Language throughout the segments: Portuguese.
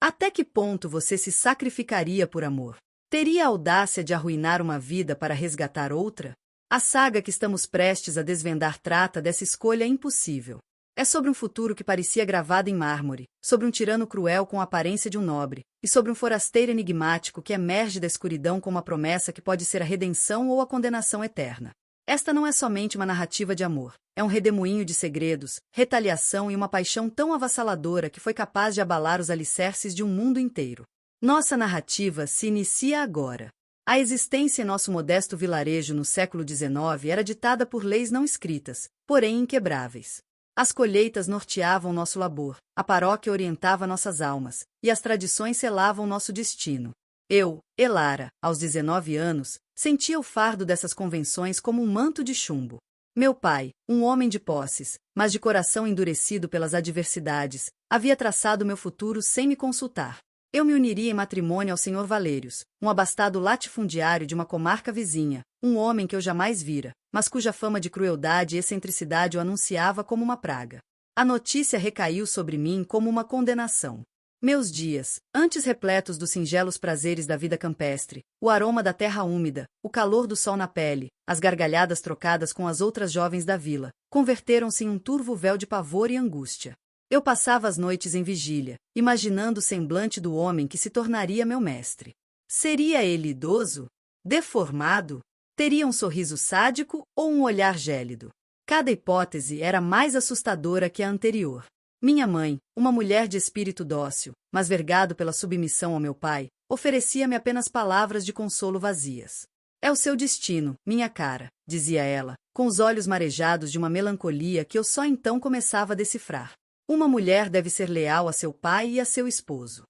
Até que ponto você se sacrificaria por amor? Teria a audácia de arruinar uma vida para resgatar outra? A saga que estamos prestes a desvendar trata dessa escolha impossível. É sobre um futuro que parecia gravado em mármore, sobre um tirano cruel com a aparência de um nobre, e sobre um forasteiro enigmático que emerge da escuridão com uma promessa que pode ser a redenção ou a condenação eterna. Esta não é somente uma narrativa de amor, é um redemoinho de segredos, retaliação e uma paixão tão avassaladora que foi capaz de abalar os alicerces de um mundo inteiro. Nossa narrativa se inicia agora. A existência em nosso modesto vilarejo no século XIX era ditada por leis não escritas, porém inquebráveis. As colheitas norteavam nosso labor, a paróquia orientava nossas almas, e as tradições selavam nosso destino. Eu, Elara, aos 19 anos, sentia o fardo dessas convenções como um manto de chumbo. Meu pai, um homem de posses, mas de coração endurecido pelas adversidades, havia traçado meu futuro sem me consultar. Eu me uniria em matrimônio ao senhor Valérios, um abastado latifundiário de uma comarca vizinha, um homem que eu jamais vira, mas cuja fama de crueldade e excentricidade o anunciava como uma praga. A notícia recaiu sobre mim como uma condenação. Meus dias, antes repletos dos singelos prazeres da vida campestre, o aroma da terra úmida, o calor do sol na pele, as gargalhadas trocadas com as outras jovens da vila, converteram-se em um turvo véu de pavor e angústia. Eu passava as noites em vigília, imaginando o semblante do homem que se tornaria meu mestre. Seria ele idoso? Deformado? Teria um sorriso sádico ou um olhar gélido? Cada hipótese era mais assustadora que a anterior. Minha mãe, uma mulher de espírito dócil, mas vergado pela submissão ao meu pai, oferecia-me apenas palavras de consolo vazias. É o seu destino, minha cara, dizia ela, com os olhos marejados de uma melancolia que eu só então começava a decifrar. Uma mulher deve ser leal a seu pai e a seu esposo.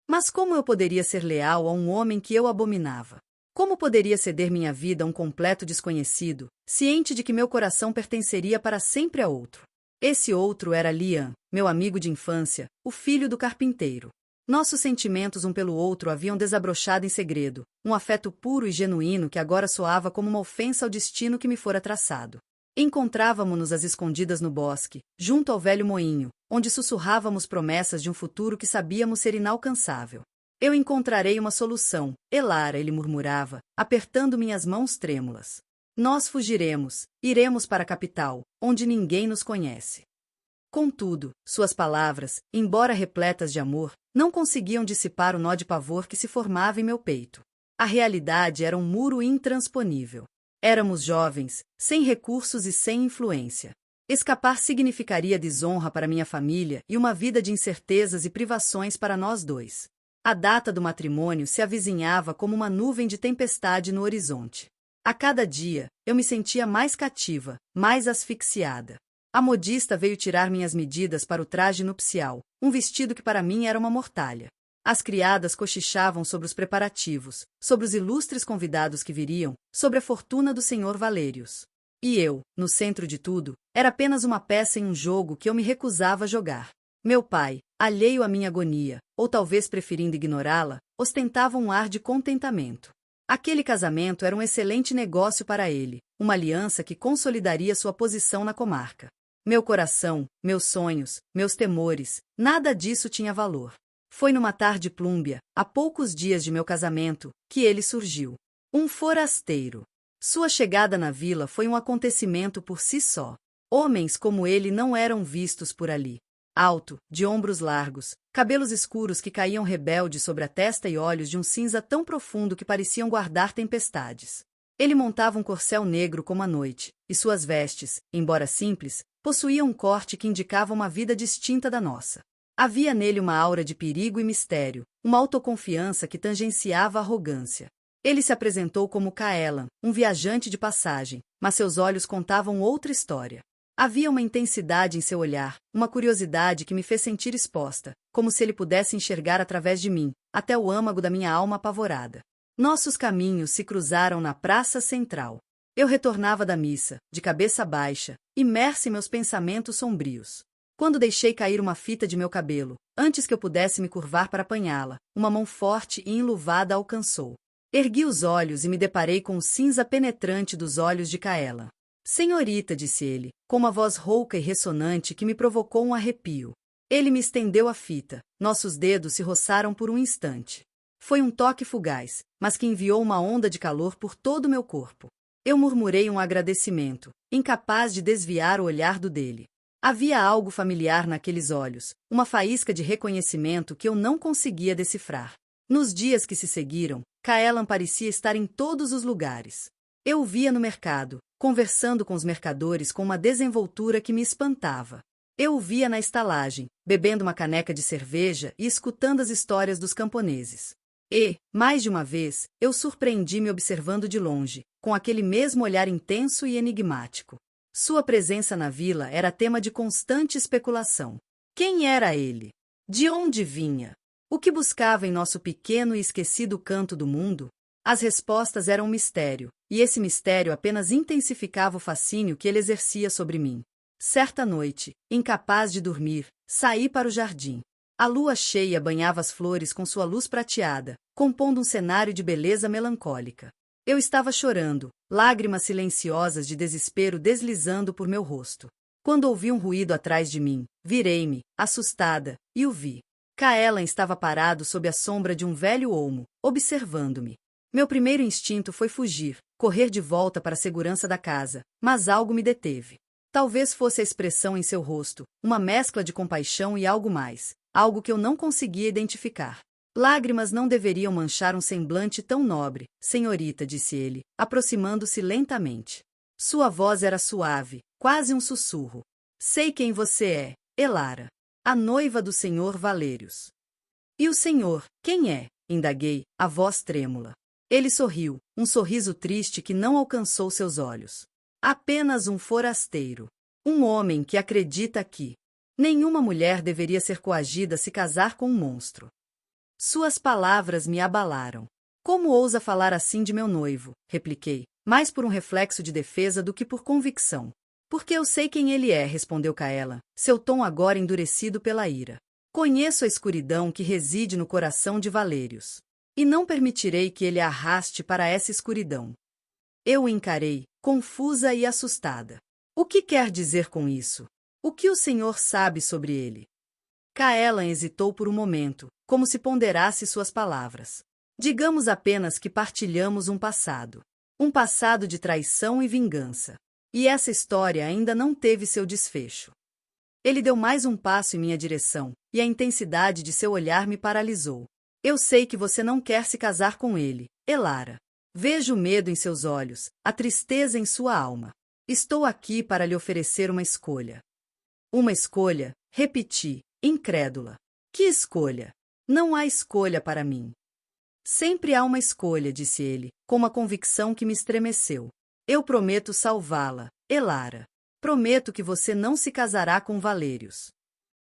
Mas como eu poderia ser leal a um homem que eu abominava? Como poderia ceder minha vida a um completo desconhecido, ciente de que meu coração pertenceria para sempre a outro? Esse outro era Liam, meu amigo de infância, o filho do carpinteiro. Nossos sentimentos um pelo outro haviam desabrochado em segredo, um afeto puro e genuíno que agora soava como uma ofensa ao destino que me fora traçado. Encontrávamo-nos às escondidas no bosque, junto ao velho moinho, onde sussurrávamos promessas de um futuro que sabíamos ser inalcançável. Eu encontrarei uma solução, Elara, ele murmurava, apertando minhas mãos trêmulas. Nós fugiremos, iremos para a capital, onde ninguém nos conhece. Contudo, suas palavras, embora repletas de amor, não conseguiam dissipar o nó de pavor que se formava em meu peito. A realidade era um muro intransponível. Éramos jovens, sem recursos e sem influência. Escapar significaria desonra para minha família e uma vida de incertezas e privações para nós dois. A data do matrimônio se avizinhava como uma nuvem de tempestade no horizonte. A cada dia, eu me sentia mais cativa, mais asfixiada. A modista veio tirar minhas medidas para o traje nupcial, um vestido que para mim era uma mortalha. As criadas cochichavam sobre os preparativos, sobre os ilustres convidados que viriam, sobre a fortuna do senhor Valérios. E eu, no centro de tudo, era apenas uma peça em um jogo que eu me recusava a jogar. Meu pai, alheio à minha agonia, ou talvez preferindo ignorá-la, ostentava um ar de contentamento. Aquele casamento era um excelente negócio para ele, uma aliança que consolidaria sua posição na comarca. Meu coração, meus sonhos, meus temores, nada disso tinha valor. Foi numa tarde plúmbea, a poucos dias de meu casamento, que ele surgiu. Um forasteiro. Sua chegada na vila foi um acontecimento por si só. Homens como ele não eram vistos por ali. Alto, de ombros largos, cabelos escuros que caíam rebeldes sobre a testa e olhos de um cinza tão profundo que pareciam guardar tempestades. Ele montava um corcel negro como a noite, e suas vestes, embora simples, possuíam um corte que indicava uma vida distinta da nossa. Havia nele uma aura de perigo e mistério, uma autoconfiança que tangenciava a arrogância. Ele se apresentou como Caelan, um viajante de passagem, mas seus olhos contavam outra história. Havia uma intensidade em seu olhar, uma curiosidade que me fez sentir exposta, como se ele pudesse enxergar através de mim, até o âmago da minha alma apavorada. Nossos caminhos se cruzaram na praça central. Eu retornava da missa, de cabeça baixa, imersa em meus pensamentos sombrios. Quando deixei cair uma fita de meu cabelo, antes que eu pudesse me curvar para apanhá-la, uma mão forte e enluvada a alcançou. Ergui os olhos e me deparei com o cinza penetrante dos olhos de Caelan. Senhorita, disse ele, com uma voz rouca e ressonante que me provocou um arrepio. Ele me estendeu a fita, nossos dedos se roçaram por um instante. Foi um toque fugaz, mas que enviou uma onda de calor por todo o meu corpo. Eu murmurei um agradecimento, incapaz de desviar o olhar do dele. Havia algo familiar naqueles olhos, uma faísca de reconhecimento que eu não conseguia decifrar. Nos dias que se seguiram, Caelan parecia estar em todos os lugares. Eu o via no mercado, conversando com os mercadores com uma desenvoltura que me espantava. Eu o via na estalagem, bebendo uma caneca de cerveja e escutando as histórias dos camponeses. E, mais de uma vez, eu surpreendi-me observando de longe, com aquele mesmo olhar intenso e enigmático. Sua presença na vila era tema de constante especulação. Quem era ele? De onde vinha? O que buscava em nosso pequeno e esquecido canto do mundo? As respostas eram um mistério, e esse mistério apenas intensificava o fascínio que ele exercia sobre mim. Certa noite, incapaz de dormir, saí para o jardim. A lua cheia banhava as flores com sua luz prateada, compondo um cenário de beleza melancólica. Eu estava chorando, lágrimas silenciosas de desespero deslizando por meu rosto. Quando ouvi um ruído atrás de mim, virei-me, assustada, e o vi. Caelan estava parado sob a sombra de um velho olmo, observando-me. Meu primeiro instinto foi fugir, correr de volta para a segurança da casa, mas algo me deteve. Talvez fosse a expressão em seu rosto, uma mescla de compaixão e algo mais, algo que eu não conseguia identificar. Lágrimas não deveriam manchar um semblante tão nobre, senhorita, disse ele, aproximando-se lentamente. Sua voz era suave, quase um sussurro. Sei quem você é, Elara, a noiva do senhor Valérios. E o senhor, quem é? Indaguei, a voz trêmula. Ele sorriu, um sorriso triste que não alcançou seus olhos. Apenas um forasteiro. Um homem que acredita que nenhuma mulher deveria ser coagida a se casar com um monstro. Suas palavras me abalaram. Como ousa falar assim de meu noivo? Repliquei, mais por um reflexo de defesa do que por convicção. Porque eu sei quem ele é, respondeu Caelan, seu tom agora endurecido pela ira. Conheço a escuridão que reside no coração de Valérios. E não permitirei que ele a arraste para essa escuridão. Eu o encarei, confusa e assustada. O que quer dizer com isso? O que o senhor sabe sobre ele? Caelan hesitou por um momento, como se ponderasse suas palavras. Digamos apenas que partilhamos um passado. Um passado de traição e vingança. E essa história ainda não teve seu desfecho. Ele deu mais um passo em minha direção, e a intensidade de seu olhar me paralisou. Eu sei que você não quer se casar com ele, Elara. Vejo o medo em seus olhos, a tristeza em sua alma. Estou aqui para lhe oferecer uma escolha. Uma escolha, repeti, incrédula. Que escolha? Não há escolha para mim. Sempre há uma escolha, disse ele, com uma convicção que me estremeceu. Eu prometo salvá-la, Elara. Prometo que você não se casará com Valérios.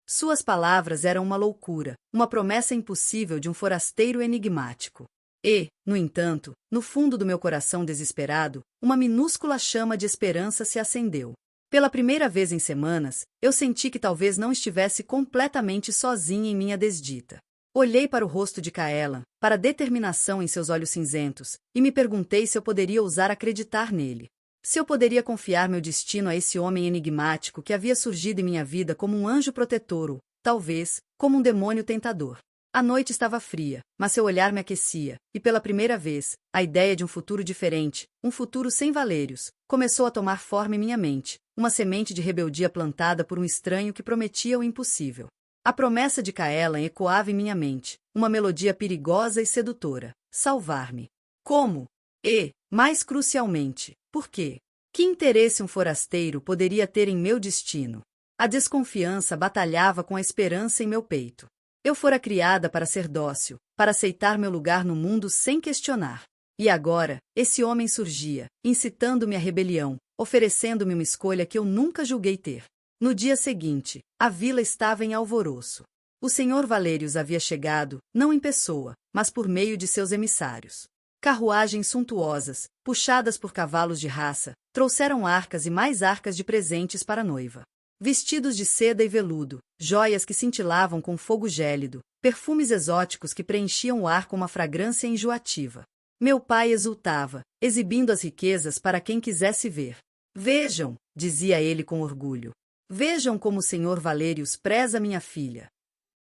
Suas palavras eram uma loucura, uma promessa impossível de um forasteiro enigmático. E, no entanto, no fundo do meu coração desesperado, uma minúscula chama de esperança se acendeu. Pela primeira vez em semanas, eu senti que talvez não estivesse completamente sozinha em minha desdita. Olhei para o rosto de Caelan, para a determinação em seus olhos cinzentos, e me perguntei se eu poderia ousar acreditar nele. Se eu poderia confiar meu destino a esse homem enigmático que havia surgido em minha vida como um anjo protetor ou, talvez, como um demônio tentador. A noite estava fria, mas seu olhar me aquecia, e pela primeira vez, a ideia de um futuro diferente, um futuro sem Valérios, começou a tomar forma em minha mente, uma semente de rebeldia plantada por um estranho que prometia o impossível. A promessa de Caelan ecoava em minha mente, uma melodia perigosa e sedutora: salvar-me. Como? E, mais crucialmente, por quê? Que interesse um forasteiro poderia ter em meu destino? A desconfiança batalhava com a esperança em meu peito. Eu fora criada para ser dócil, para aceitar meu lugar no mundo sem questionar. E agora, esse homem surgia, incitando-me à rebelião, oferecendo-me uma escolha que eu nunca julguei ter. No dia seguinte, a vila estava em alvoroço. O senhor Valérios havia chegado, não em pessoa, mas por meio de seus emissários. Carruagens suntuosas, puxadas por cavalos de raça, trouxeram arcas e mais arcas de presentes para a noiva. Vestidos de seda e veludo, joias que cintilavam com fogo gélido, perfumes exóticos que preenchiam o ar com uma fragrância enjoativa. Meu pai exultava, exibindo as riquezas para quem quisesse ver. Vejam, dizia ele com orgulho. Vejam como o Senhor Valerius preza minha filha.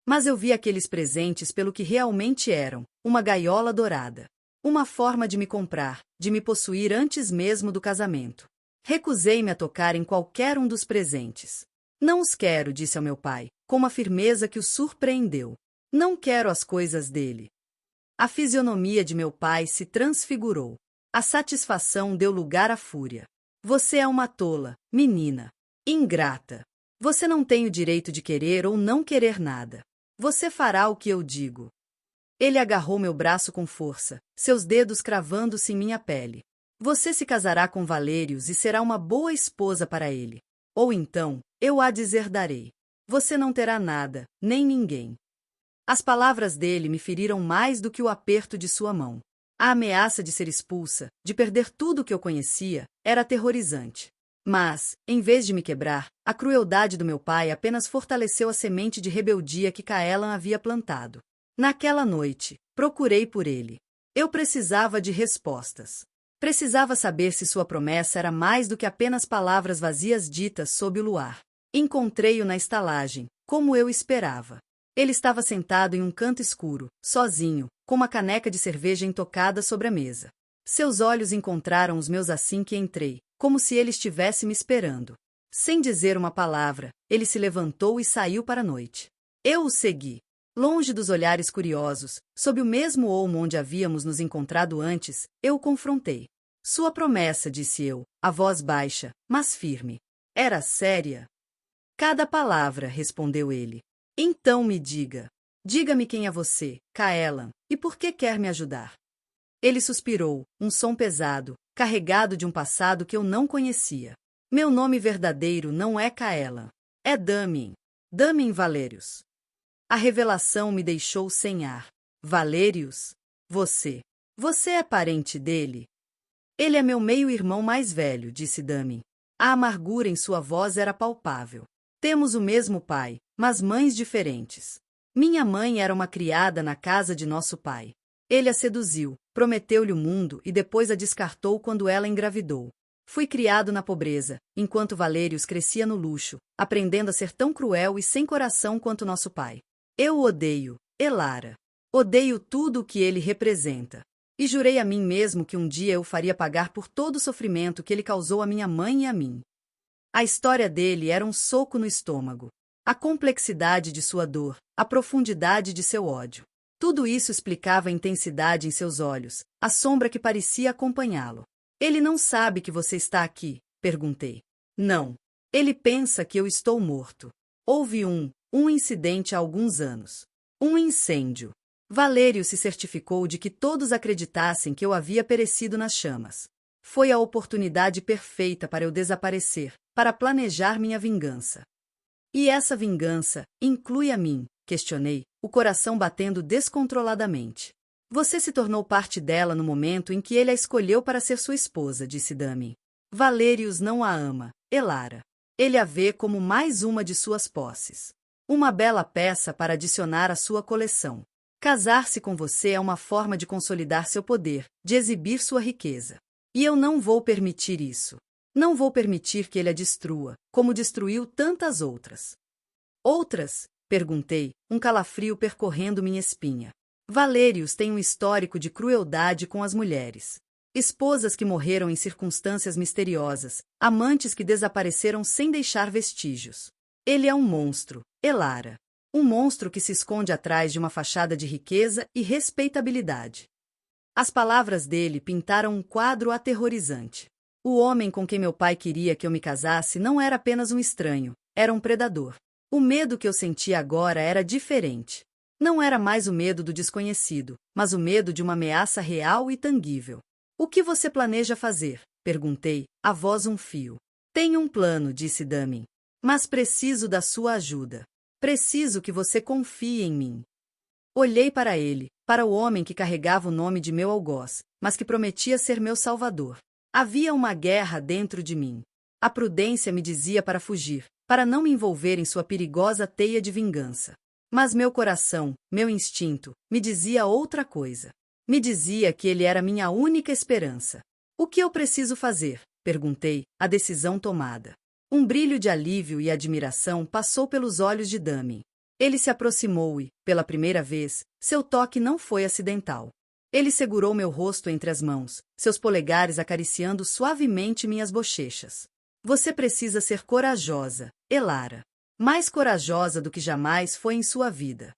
Mas eu vi aqueles presentes pelo que realmente eram, uma gaiola dourada. Uma forma de me comprar, de me possuir antes mesmo do casamento. Recusei-me a tocar em qualquer um dos presentes. Não os quero, disse ao meu pai, com uma firmeza que o surpreendeu. Não quero as coisas dele. A fisionomia de meu pai se transfigurou. A satisfação deu lugar à fúria. Você é uma tola, menina. Ingrata. Você não tem o direito de querer ou não querer nada. Você fará o que eu digo. Ele agarrou meu braço com força, seus dedos cravando-se em minha pele. Você se casará com Valerius e será uma boa esposa para ele. Ou então, eu a deserdarei. Você não terá nada, nem ninguém. As palavras dele me feriram mais do que o aperto de sua mão. A ameaça de ser expulsa, de perder tudo o que eu conhecia, era aterrorizante. Mas, em vez de me quebrar, a crueldade do meu pai apenas fortaleceu a semente de rebeldia que Caelan havia plantado. Naquela noite, procurei por ele. Eu precisava de respostas. Precisava saber se sua promessa era mais do que apenas palavras vazias ditas sob o luar. Encontrei-o na estalagem, como eu esperava. Ele estava sentado em um canto escuro, sozinho, com uma caneca de cerveja intocada sobre a mesa. Seus olhos encontraram os meus assim que entrei, como se ele estivesse me esperando. Sem dizer uma palavra, ele se levantou e saiu para a noite. Eu o segui. Longe dos olhares curiosos, sob o mesmo olmo onde havíamos nos encontrado antes, eu o confrontei. Sua promessa, disse eu, a voz baixa, mas firme. Era séria? Cada palavra, respondeu ele. Então me diga. Diga-me quem é você, Caelan, e por que quer me ajudar? Ele suspirou, um som pesado, carregado de um passado que eu não conhecia. Meu nome verdadeiro não é Caelan. É Damin. Damin Valerius. A revelação me deixou sem ar. Valerius? Você. Você é parente dele? Ele é meu meio-irmão mais velho, disse Damin. A amargura em sua voz era palpável. Temos o mesmo pai, mas mães diferentes. Minha mãe era uma criada na casa de nosso pai. Ele a seduziu, prometeu-lhe o mundo e depois a descartou quando ela engravidou. Fui criado na pobreza, enquanto Valerius crescia no luxo, aprendendo a ser tão cruel e sem coração quanto nosso pai. Eu o odeio, Elara. Odeio tudo o que ele representa. E jurei a mim mesmo que um dia eu faria pagar por todo o sofrimento que ele causou a minha mãe e a mim. A história dele era um soco no estômago. A complexidade de sua dor, a profundidade de seu ódio. Tudo isso explicava a intensidade em seus olhos, a sombra que parecia acompanhá-lo. Ele não sabe que você está aqui? Perguntei. Não. Ele pensa que eu estou morto. Houve um incidente há alguns anos. Um incêndio. Valerius se certificou de que todos acreditassem que eu havia perecido nas chamas. Foi a oportunidade perfeita para eu desaparecer, para planejar minha vingança. E essa vingança inclui a mim? Questionei, o coração batendo descontroladamente. Você se tornou parte dela no momento em que ele a escolheu para ser sua esposa, disse Damin. Valerius não a ama, Elara. Ele a vê como mais uma de suas posses. Uma bela peça para adicionar à sua coleção. Casar-se com você é uma forma de consolidar seu poder, de exibir sua riqueza. E eu não vou permitir isso. Não vou permitir que ele a destrua, como destruiu tantas outras. Outras? Perguntei, um calafrio percorrendo minha espinha. Valerius tem um histórico de crueldade com as mulheres. Esposas que morreram em circunstâncias misteriosas, amantes que desapareceram sem deixar vestígios. Ele é um monstro, Elara. Um monstro que se esconde atrás de uma fachada de riqueza e respeitabilidade. As palavras dele pintaram um quadro aterrorizante. O homem com quem meu pai queria que eu me casasse não era apenas um estranho, era um predador. O medo que eu sentia agora era diferente. Não era mais o medo do desconhecido, mas o medo de uma ameaça real e tangível. O que você planeja fazer? Perguntei, a voz um fio. Tenho um plano, disse Damin. Mas preciso da sua ajuda. Preciso que você confie em mim. Olhei para ele, para o homem que carregava o nome de meu algoz, mas que prometia ser meu salvador. Havia uma guerra dentro de mim. A prudência me dizia para fugir, para não me envolver em sua perigosa teia de vingança. Mas meu coração, meu instinto, me dizia outra coisa. Me dizia que ele era minha única esperança. O que eu preciso fazer? Perguntei, a decisão tomada. Um brilho de alívio e admiração passou pelos olhos de Dami. Ele se aproximou e, pela primeira vez, seu toque não foi acidental. Ele segurou meu rosto entre as mãos, seus polegares acariciando suavemente minhas bochechas. Você precisa ser corajosa, Elara. Mais corajosa do que jamais foi em sua vida.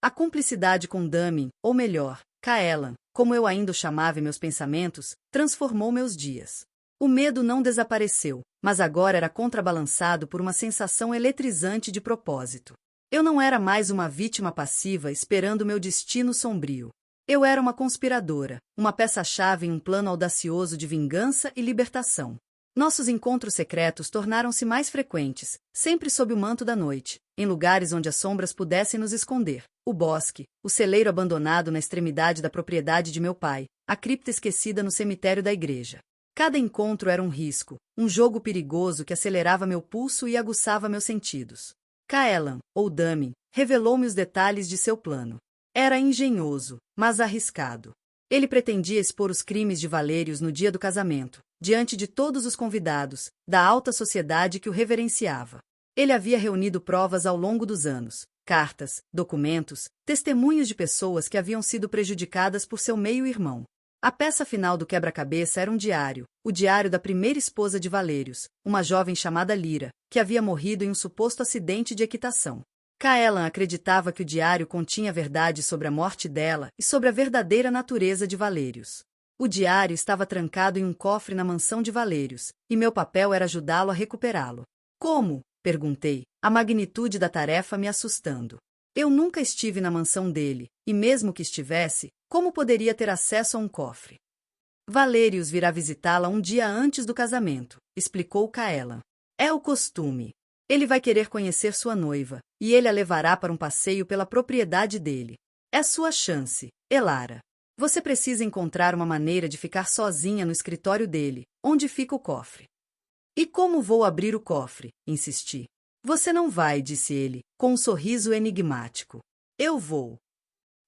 A cumplicidade com Dami, ou melhor, Kaelan, como eu ainda o chamava em meus pensamentos, transformou meus dias. O medo não desapareceu, mas agora era contrabalançado por uma sensação eletrizante de propósito. Eu não era mais uma vítima passiva esperando meu destino sombrio. Eu era uma conspiradora, uma peça-chave em um plano audacioso de vingança e libertação. Nossos encontros secretos tornaram-se mais frequentes, sempre sob o manto da noite, em lugares onde as sombras pudessem nos esconder. O bosque, o celeiro abandonado na extremidade da propriedade de meu pai, a cripta esquecida no cemitério da igreja. Cada encontro era um risco, um jogo perigoso que acelerava meu pulso e aguçava meus sentidos. Kaelan, ou Dami, revelou-me os detalhes de seu plano. Era engenhoso, mas arriscado. Ele pretendia expor os crimes de Valerius no dia do casamento, diante de todos os convidados, da alta sociedade que o reverenciava. Ele havia reunido provas ao longo dos anos, cartas, documentos, testemunhos de pessoas que haviam sido prejudicadas por seu meio-irmão. A peça final do quebra-cabeça era um diário, o diário da primeira esposa de Valerius, uma jovem chamada Lyra, que havia morrido em um suposto acidente de equitação. Kaelan acreditava que o diário continha a verdade sobre a morte dela e sobre a verdadeira natureza de Valerius. O diário estava trancado em um cofre na mansão de Valerius, e meu papel era ajudá-lo a recuperá-lo. Como? Perguntei, a magnitude da tarefa me assustando. Eu nunca estive na mansão dele, e mesmo que estivesse, como poderia ter acesso a um cofre? Valerius virá visitá-la um dia antes do casamento, explicou Kaelan. É o costume. Ele vai querer conhecer sua noiva, e ele a levará para um passeio pela propriedade dele. É sua chance, Elara. Você precisa encontrar uma maneira de ficar sozinha no escritório dele, onde fica o cofre. E como vou abrir o cofre? Insisti. Você não vai, disse ele, com um sorriso enigmático. Eu vou.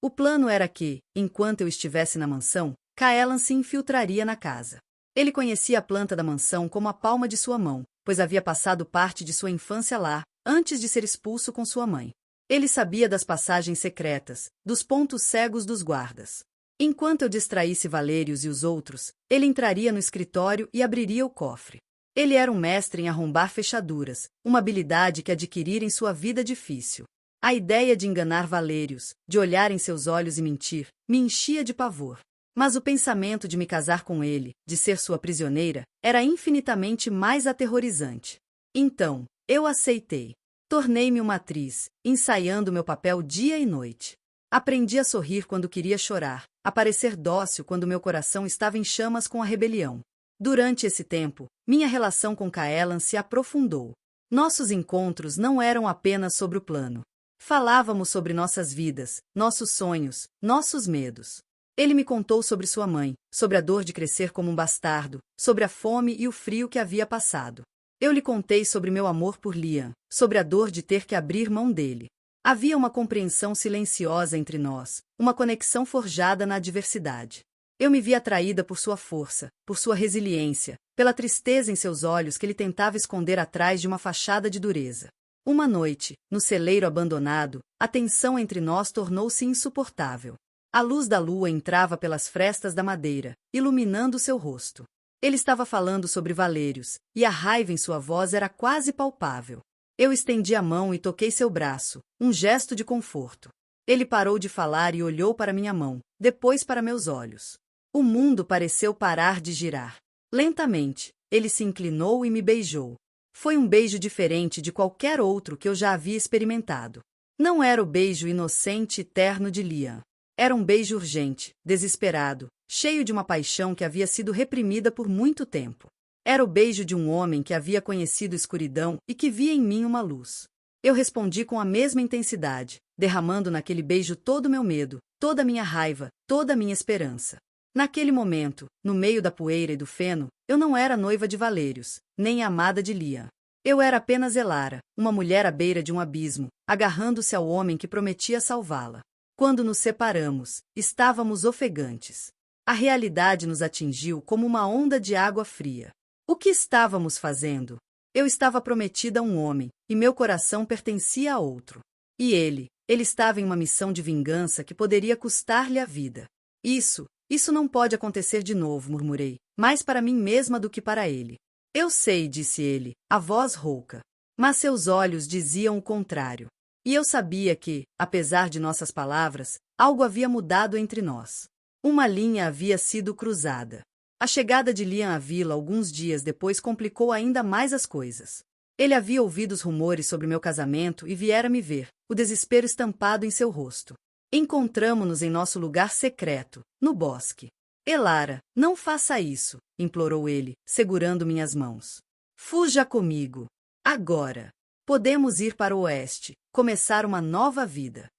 O plano era que, enquanto eu estivesse na mansão, Kaelan se infiltraria na casa. Ele conhecia a planta da mansão como a palma de sua mão, pois havia passado parte de sua infância lá, antes de ser expulso com sua mãe. Ele sabia das passagens secretas, dos pontos cegos dos guardas. Enquanto eu distraísse Valerius e os outros, ele entraria no escritório e abriria o cofre. Ele era um mestre em arrombar fechaduras, uma habilidade que adquirira em sua vida difícil. A ideia de enganar Valerius, de olhar em seus olhos e mentir, me enchia de pavor. Mas o pensamento de me casar com ele, de ser sua prisioneira, era infinitamente mais aterrorizante. Então, eu aceitei. Tornei-me uma atriz, ensaiando meu papel dia e noite. Aprendi a sorrir quando queria chorar, a parecer dócil quando meu coração estava em chamas com a rebelião. Durante esse tempo, minha relação com Kaelan se aprofundou. Nossos encontros não eram apenas sobre o plano. Falávamos sobre nossas vidas, nossos sonhos, nossos medos. Ele me contou sobre sua mãe, sobre a dor de crescer como um bastardo, sobre a fome e o frio que havia passado. Eu lhe contei sobre meu amor por Liam, sobre a dor de ter que abrir mão dele. Havia uma compreensão silenciosa entre nós, uma conexão forjada na adversidade. Eu me vi atraída por sua força, por sua resiliência, pela tristeza em seus olhos que ele tentava esconder atrás de uma fachada de dureza. Uma noite, no celeiro abandonado, a tensão entre nós tornou-se insuportável. A luz da lua entrava pelas frestas da madeira, iluminando seu rosto. Ele estava falando sobre Valerius, e a raiva em sua voz era quase palpável. Eu estendi a mão e toquei seu braço, um gesto de conforto. Ele parou de falar e olhou para minha mão, depois para meus olhos. O mundo pareceu parar de girar. Lentamente, ele se inclinou e me beijou. Foi um beijo diferente de qualquer outro que eu já havia experimentado. Não era o beijo inocente e terno de Liam. Era um beijo urgente, desesperado, cheio de uma paixão que havia sido reprimida por muito tempo. Era o beijo de um homem que havia conhecido escuridão e que via em mim uma luz. Eu respondi com a mesma intensidade, derramando naquele beijo todo o meu medo, toda a minha raiva, toda a minha esperança. Naquele momento, no meio da poeira e do feno, eu não era noiva de Valerius, nem amada de Liam. Eu era apenas Elara, uma mulher à beira de um abismo, agarrando-se ao homem que prometia salvá-la. Quando nos separamos, estávamos ofegantes. A realidade nos atingiu como uma onda de água fria. O que estávamos fazendo? Eu estava prometida a um homem, e meu coração pertencia a outro. E ele estava em uma missão de vingança que poderia custar-lhe a vida. Isso não pode acontecer de novo, murmurei, mais para mim mesma do que para ele. Eu sei, disse ele, a voz rouca. Mas seus olhos diziam o contrário. E eu sabia que, apesar de nossas palavras, algo havia mudado entre nós. Uma linha havia sido cruzada. A chegada de Liam à vila alguns dias depois complicou ainda mais as coisas. Ele havia ouvido os rumores sobre meu casamento e viera me ver, o desespero estampado em seu rosto. Encontramo-nos em nosso lugar secreto, no bosque. Elara, não faça isso, implorou ele, segurando minhas mãos. Fuja comigo. Agora. Podemos ir para o oeste, começar uma nova vida.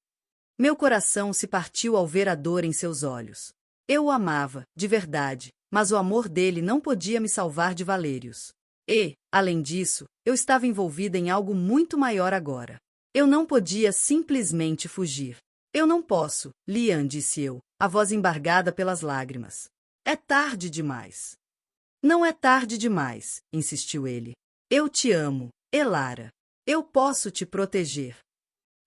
Meu coração se partiu ao ver a dor em seus olhos. Eu o amava, de verdade, mas o amor dele não podia me salvar de Valérios. E, além disso, eu estava envolvida em algo muito maior agora. Eu não podia simplesmente fugir. Eu não posso, Liam, disse eu, a voz embargada pelas lágrimas. É tarde demais. Não é tarde demais, insistiu ele. Eu te amo, Elara. Eu posso te proteger.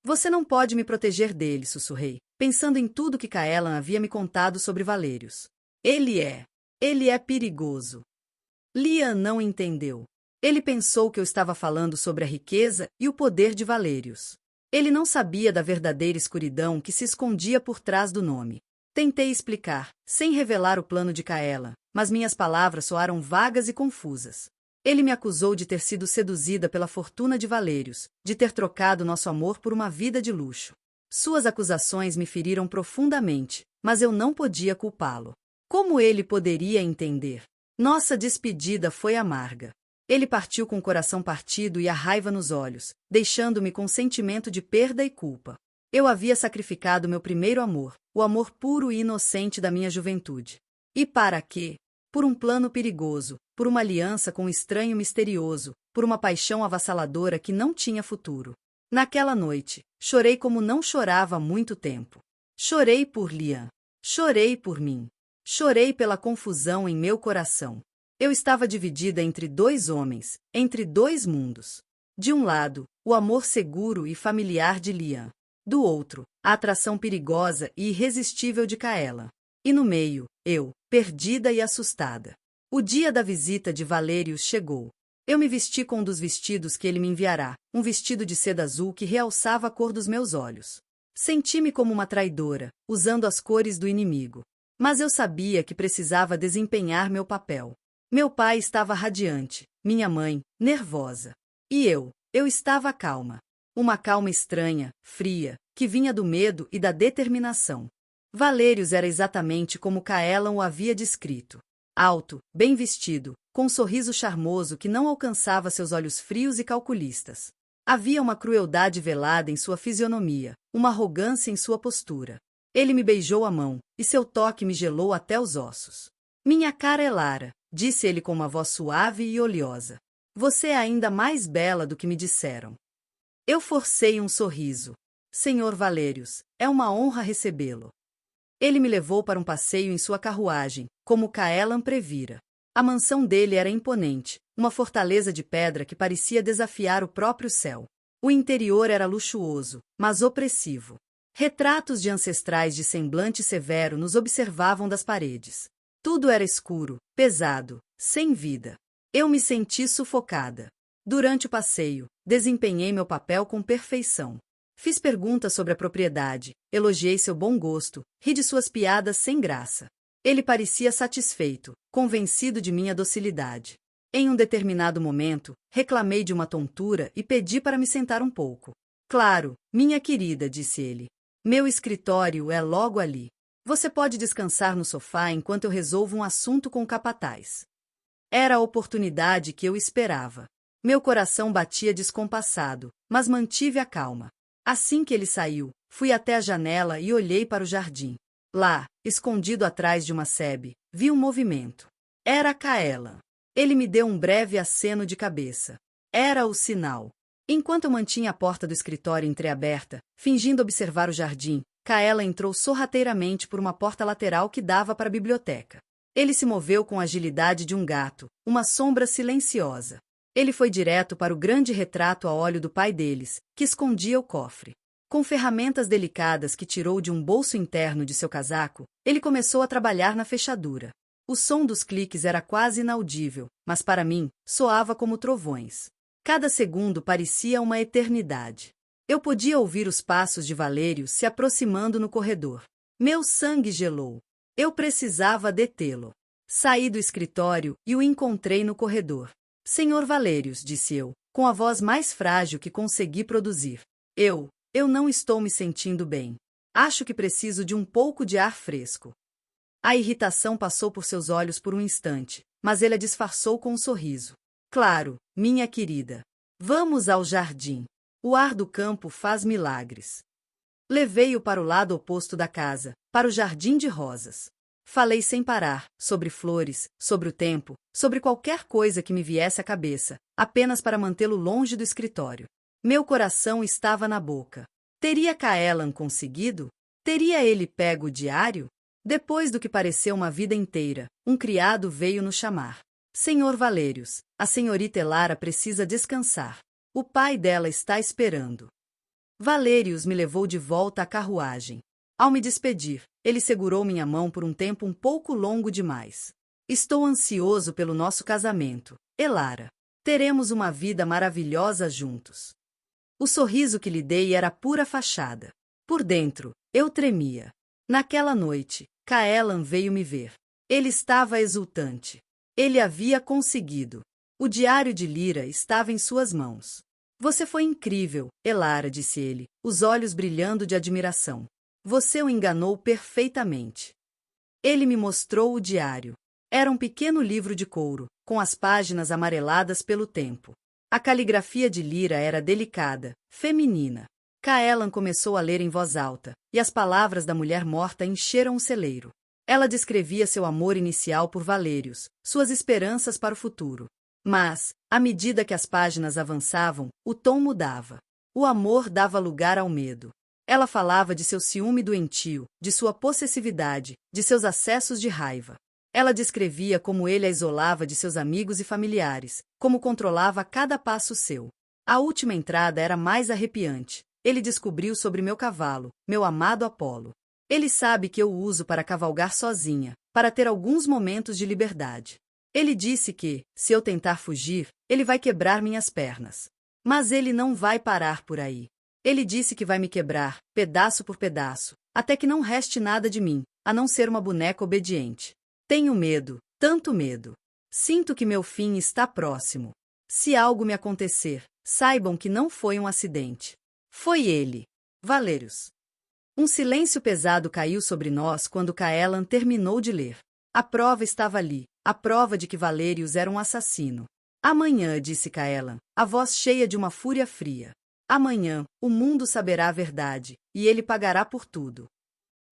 Você não pode me proteger dele, sussurrei, pensando em tudo que Caelan havia me contado sobre Valérios. Ele é perigoso. Liam não entendeu. Ele pensou que eu estava falando sobre a riqueza e o poder de Valérios. Ele não sabia da verdadeira escuridão que se escondia por trás do nome. Tentei explicar, sem revelar o plano de Caelan, mas minhas palavras soaram vagas e confusas. Ele me acusou de ter sido seduzida pela fortuna de Valérios, de ter trocado nosso amor por uma vida de luxo. Suas acusações me feriram profundamente, mas eu não podia culpá-lo. Como ele poderia entender? Nossa despedida foi amarga. Ele partiu com o coração partido e a raiva nos olhos, deixando-me com sentimento de perda e culpa. Eu havia sacrificado meu primeiro amor, o amor puro e inocente da minha juventude. E para quê? Por um plano perigoso, por uma aliança com um estranho misterioso, por uma paixão avassaladora que não tinha futuro. Naquela noite, chorei como não chorava há muito tempo. Chorei por Liam. Chorei por mim. Chorei pela confusão em meu coração. Eu estava dividida entre dois homens, entre dois mundos. De um lado, o amor seguro e familiar de Liam. Do outro, a atração perigosa e irresistível de Caelan. E no meio, eu, perdida e assustada. O dia da visita de Valérios chegou. Eu me vesti com um dos vestidos que ele me enviará, um vestido de seda azul que realçava a cor dos meus olhos. Senti-me como uma traidora, usando as cores do inimigo. Mas eu sabia que precisava desempenhar meu papel. Meu pai estava radiante, minha mãe, nervosa. E eu estava calma. Uma calma estranha, fria, que vinha do medo e da determinação. Valérios era exatamente como Caelan o havia descrito. Alto, bem vestido, com um sorriso charmoso que não alcançava seus olhos frios e calculistas. Havia uma crueldade velada em sua fisionomia, uma arrogância em sua postura. Ele me beijou a mão, e seu toque me gelou até os ossos. Minha cara é Lara, disse ele com uma voz suave e oleosa. Você é ainda mais bela do que me disseram. Eu forcei um sorriso. Senhor Valérios, é uma honra recebê-lo. Ele me levou para um passeio em sua carruagem, como Caelan previra. A mansão dele era imponente, uma fortaleza de pedra que parecia desafiar o próprio céu. O interior era luxuoso, mas opressivo. Retratos de ancestrais de semblante severo nos observavam das paredes. Tudo era escuro, pesado, sem vida. Eu me senti sufocada. Durante o passeio, desempenhei meu papel com perfeição. Fiz perguntas sobre a propriedade, elogiei seu bom gosto, ri de suas piadas sem graça. Ele parecia satisfeito, convencido de minha docilidade. Em um determinado momento, reclamei de uma tontura e pedi para me sentar um pouco. Claro, minha querida, disse ele. Meu escritório é logo ali. Você pode descansar no sofá enquanto eu resolvo um assunto com o capataz. Era a oportunidade que eu esperava. Meu coração batia descompassado, mas mantive a calma. Assim que ele saiu, fui até a janela e olhei para o jardim. Lá, escondido atrás de uma sebe, vi um movimento. Era Caelan. Ele me deu um breve aceno de cabeça. Era o sinal. Enquanto eu mantinha a porta do escritório entreaberta, fingindo observar o jardim, Caelan entrou sorrateiramente por uma porta lateral que dava para a biblioteca. Ele se moveu com a agilidade de um gato, uma sombra silenciosa. Ele foi direto para o grande retrato a óleo do pai deles, que escondia o cofre. Com ferramentas delicadas que tirou de um bolso interno de seu casaco, ele começou a trabalhar na fechadura. O som dos cliques era quase inaudível, mas para mim, soava como trovões. Cada segundo parecia uma eternidade. Eu podia ouvir os passos de Valério se aproximando no corredor. Meu sangue gelou. Eu precisava detê-lo. Saí do escritório e o encontrei no corredor. Senhor Valérios, disse eu, com a voz mais frágil que consegui produzir. Eu não estou me sentindo bem. Acho que preciso de um pouco de ar fresco. A irritação passou por seus olhos por um instante, mas ele a disfarçou com um sorriso. Claro, minha querida. Vamos ao jardim. O ar do campo faz milagres. Levei-o para o lado oposto da casa, para o jardim de rosas. Falei sem parar, sobre flores, sobre o tempo, sobre qualquer coisa que me viesse à cabeça, apenas para mantê-lo longe do escritório. Meu coração estava na boca. Teria Caelan conseguido? Teria ele pego o diário? Depois do que pareceu uma vida inteira, um criado veio nos chamar. Senhor Valérios, a senhorita Elara precisa descansar. O pai dela está esperando. Valérios me levou de volta à carruagem. Ao me despedir, ele segurou minha mão por um tempo um pouco longo demais. Estou ansioso pelo nosso casamento, Elara. Teremos uma vida maravilhosa juntos. O sorriso que lhe dei era pura fachada. Por dentro, eu tremia. Naquela noite, Caelan veio me ver. Ele estava exultante. Ele havia conseguido. O diário de Lyra estava em suas mãos. Você foi incrível, Elara, disse ele, os olhos brilhando de admiração. Você o enganou perfeitamente. Ele me mostrou o diário. Era um pequeno livro de couro, com as páginas amareladas pelo tempo. A caligrafia de Lyra era delicada, feminina. Caelan começou a ler em voz alta, e as palavras da mulher morta encheram o celeiro. Ela descrevia seu amor inicial por Valérios, suas esperanças para o futuro. Mas, à medida que as páginas avançavam, o tom mudava. O amor dava lugar ao medo. Ela falava de seu ciúme doentio, de sua possessividade, de seus acessos de raiva. Ela descrevia como ele a isolava de seus amigos e familiares, como controlava cada passo seu. A última entrada era mais arrepiante. Ele descobriu sobre meu cavalo, meu amado Apolo. Ele sabe que eu o uso para cavalgar sozinha, para ter alguns momentos de liberdade. Ele disse que, se eu tentar fugir, ele vai quebrar minhas pernas. Mas ele não vai parar por aí. Ele disse que vai me quebrar, pedaço por pedaço, até que não reste nada de mim, a não ser uma boneca obediente. Tenho medo, tanto medo. Sinto que meu fim está próximo. Se algo me acontecer, saibam que não foi um acidente. Foi ele. Valérios. Um silêncio pesado caiu sobre nós quando Caelan terminou de ler. A prova estava ali, a prova de que Valérios era um assassino. Amanhã, disse Caelan, a voz cheia de uma fúria fria. Amanhã, o mundo saberá a verdade, e ele pagará por tudo.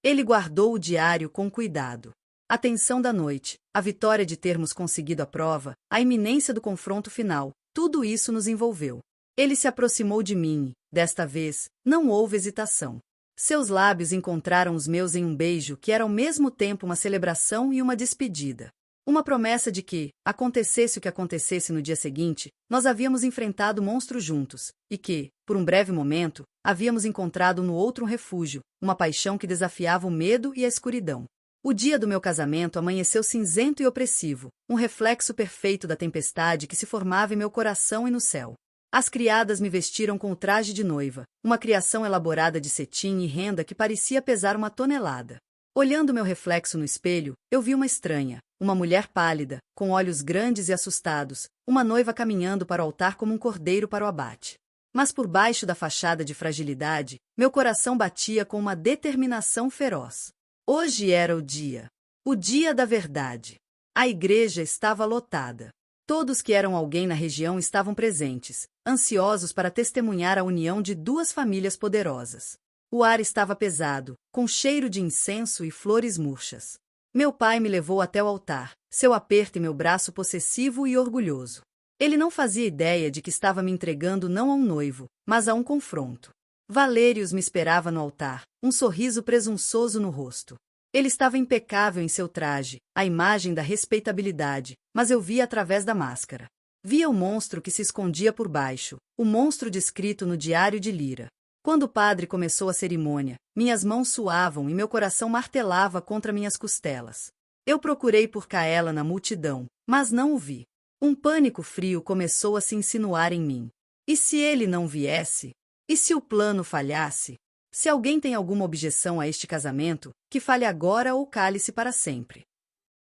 Ele guardou o diário com cuidado. A tensão da noite, a vitória de termos conseguido a prova, a iminência do confronto final, tudo isso nos envolveu. Ele se aproximou de mim, desta vez, não houve hesitação. Seus lábios encontraram os meus em um beijo que era ao mesmo tempo uma celebração e uma despedida. Uma promessa de que, acontecesse o que acontecesse no dia seguinte, nós havíamos enfrentado o monstro juntos, e que, por um breve momento, havíamos encontrado no outro um refúgio, uma paixão que desafiava o medo e a escuridão. O dia do meu casamento amanheceu cinzento e opressivo, um reflexo perfeito da tempestade que se formava em meu coração e no céu. As criadas me vestiram com o traje de noiva, uma criação elaborada de cetim e renda que parecia pesar 1 tonelada. Olhando meu reflexo no espelho, eu vi uma estranha, uma mulher pálida, com olhos grandes e assustados, uma noiva caminhando para o altar como um cordeiro para o abate. Mas por baixo da fachada de fragilidade, meu coração batia com uma determinação feroz. Hoje era o dia da verdade. A igreja estava lotada. Todos que eram alguém na região estavam presentes, ansiosos para testemunhar a união de duas famílias poderosas. O ar estava pesado, com cheiro de incenso e flores murchas. Meu pai me levou até o altar, seu aperto e meu braço possessivo e orgulhoso. Ele não fazia ideia de que estava me entregando não a um noivo, mas a um confronto. Valérios me esperava no altar, um sorriso presunçoso no rosto. Ele estava impecável em seu traje, a imagem da respeitabilidade, mas eu via através da máscara. Via o monstro que se escondia por baixo, o monstro descrito no diário de Lyra. Quando o padre começou a cerimônia, minhas mãos suavam e meu coração martelava contra minhas costelas. Eu procurei por Kaela na multidão, mas não o vi. Um pânico frio começou a se insinuar em mim. E se ele não viesse? E se o plano falhasse? Se alguém tem alguma objeção a este casamento, que fale agora ou cale-se para sempre.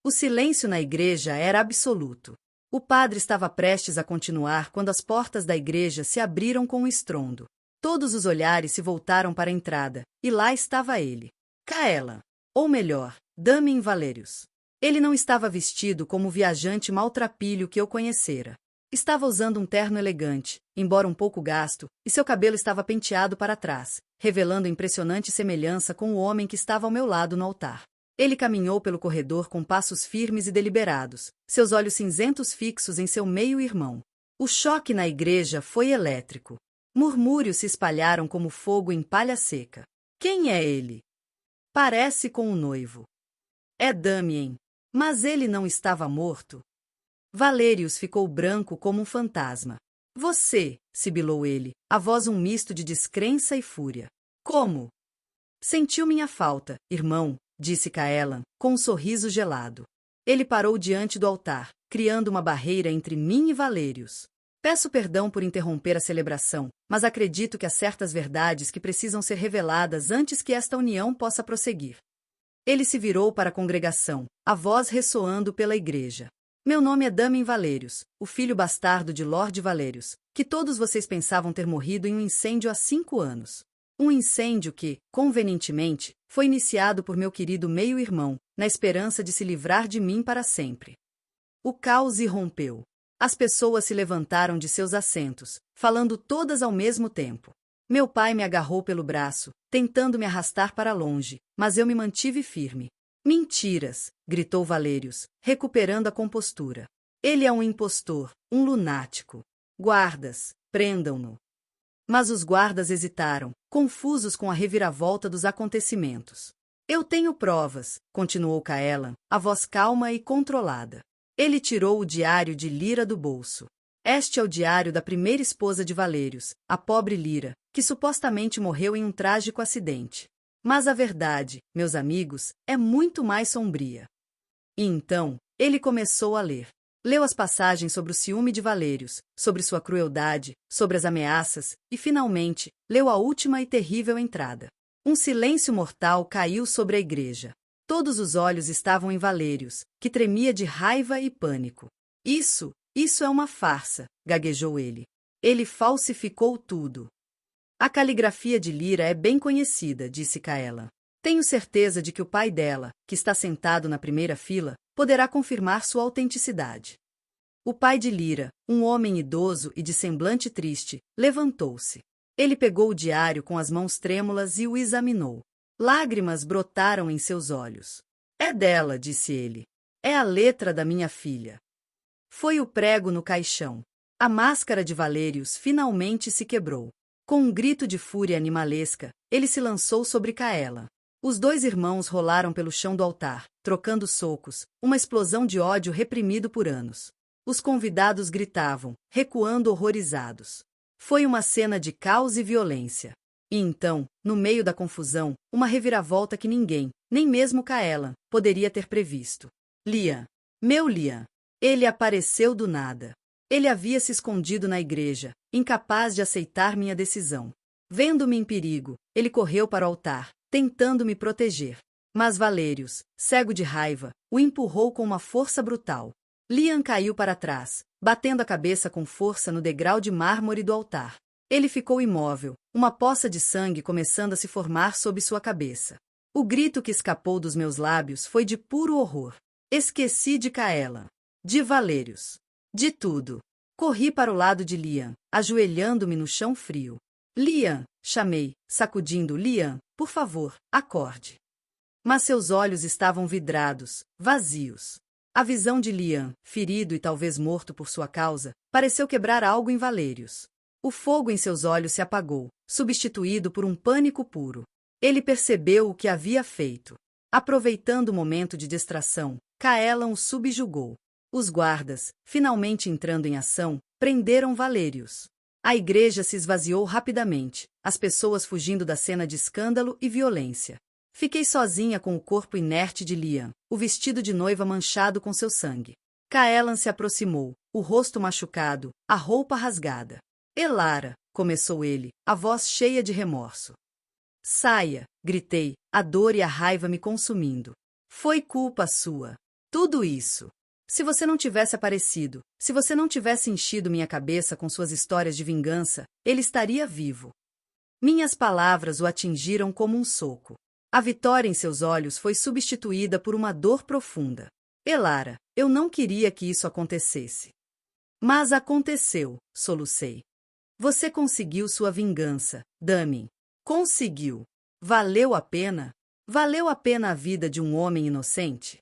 O silêncio na igreja era absoluto. O padre estava prestes a continuar quando as portas da igreja se abriram com um estrondo. Todos os olhares se voltaram para a entrada, e lá estava ele. Kaela. Ou melhor, Damien Valerius. Ele não estava vestido como o viajante maltrapilho que eu conhecera. Estava usando um terno elegante, embora um pouco gasto, e seu cabelo estava penteado para trás, revelando impressionante semelhança com o homem que estava ao meu lado no altar. Ele caminhou pelo corredor com passos firmes e deliberados, seus olhos cinzentos fixos em seu meio-irmão. O choque na igreja foi elétrico. Murmúrios se espalharam como fogo em palha seca. Quem é ele? Parece com o noivo. É Damien. Mas ele não estava morto. Valerius ficou branco como um fantasma. Você, sibilou ele, a voz um misto de descrença e fúria. Como? Sentiu minha falta, irmão, disse Kaelan, com um sorriso gelado. Ele parou diante do altar, criando uma barreira entre mim e Valerius. Peço perdão por interromper a celebração, mas acredito que há certas verdades que precisam ser reveladas antes que esta união possa prosseguir. Ele se virou para a congregação, a voz ressoando pela igreja. Meu nome é Damien Valerius, o filho bastardo de Lord Valerius, que todos vocês pensavam ter morrido em um incêndio há 5 anos. Um incêndio que, convenientemente, foi iniciado por meu querido meio-irmão, na esperança de se livrar de mim para sempre. O caos irrompeu. As pessoas se levantaram de seus assentos, falando todas ao mesmo tempo. Meu pai me agarrou pelo braço, tentando me arrastar para longe, mas eu me mantive firme. Mentiras, gritou Valerius, recuperando a compostura. Ele é um impostor, um lunático. Guardas, prendam-no. Mas os guardas hesitaram, confusos com a reviravolta dos acontecimentos. Eu tenho provas, continuou Kaelan, a voz calma e controlada. Ele tirou o diário de Lyra do bolso. Este é o diário da primeira esposa de Valerius, a pobre Lyra, que supostamente morreu em um trágico acidente. Mas a verdade, meus amigos, é muito mais sombria. E então, ele começou a ler. Leu as passagens sobre o ciúme de Valerius, sobre sua crueldade, sobre as ameaças, e finalmente, leu a última e terrível entrada. Um silêncio mortal caiu sobre a igreja. Todos os olhos estavam em Valerius, que tremia de raiva e pânico. Isso é uma farsa, gaguejou ele. Ele falsificou tudo. A caligrafia de Lyra é bem conhecida, disse Kaelan. Tenho certeza de que o pai dela, que está sentado na primeira fila, poderá confirmar sua autenticidade. O pai de Lyra, um homem idoso e de semblante triste, levantou-se. Ele pegou o diário com as mãos trêmulas e o examinou. Lágrimas brotaram em seus olhos. É dela, disse ele. É a letra da minha filha. Foi o prego no caixão. A máscara de Valerius finalmente se quebrou. Com um grito de fúria animalesca, ele se lançou sobre Kaelan. Os 2 irmãos rolaram pelo chão do altar, trocando socos, uma explosão de ódio reprimido por anos. Os convidados gritavam, recuando horrorizados. Foi uma cena de caos e violência. E então, no meio da confusão, uma reviravolta que ninguém, nem mesmo Kaelan, poderia ter previsto. Liam. Meu Liam. Ele apareceu do nada. Ele havia se escondido na igreja, incapaz de aceitar minha decisão. Vendo-me em perigo, ele correu para o altar, tentando me proteger. Mas Valerius, cego de raiva, o empurrou com uma força brutal. Liam caiu para trás, batendo a cabeça com força no degrau de mármore do altar. Ele ficou imóvel, uma poça de sangue começando a se formar sob sua cabeça. O grito que escapou dos meus lábios foi de puro horror. Esqueci de Kaelan. De Valerius. De tudo. Corri para o lado de Liam, ajoelhando-me no chão frio. Liam, chamei, sacudindo. Liam, por favor, acorde. Mas seus olhos estavam vidrados, vazios. A visão de Liam, ferido e talvez morto por sua causa, pareceu quebrar algo em Valerius. O fogo em seus olhos se apagou, substituído por um pânico puro. Ele percebeu o que havia feito. Aproveitando o momento de distração, Kaelan o subjugou. Os guardas, finalmente entrando em ação, prenderam Valérios. A igreja se esvaziou rapidamente, as pessoas fugindo da cena de escândalo e violência. Fiquei sozinha com o corpo inerte de Liam, o vestido de noiva manchado com seu sangue. Caelan se aproximou, o rosto machucado, a roupa rasgada. Elara, começou ele, a voz cheia de remorso. Saia, gritei, a dor e a raiva me consumindo. Foi culpa sua. Tudo isso. Se você não tivesse aparecido, se você não tivesse enchido minha cabeça com suas histórias de vingança, ele estaria vivo. Minhas palavras o atingiram como um soco. A vitória em seus olhos foi substituída por uma dor profunda. Elara, eu não queria que isso acontecesse. Mas aconteceu, solucei. Você conseguiu sua vingança, Damien. Conseguiu. Valeu a pena? Valeu a pena a vida de um homem inocente?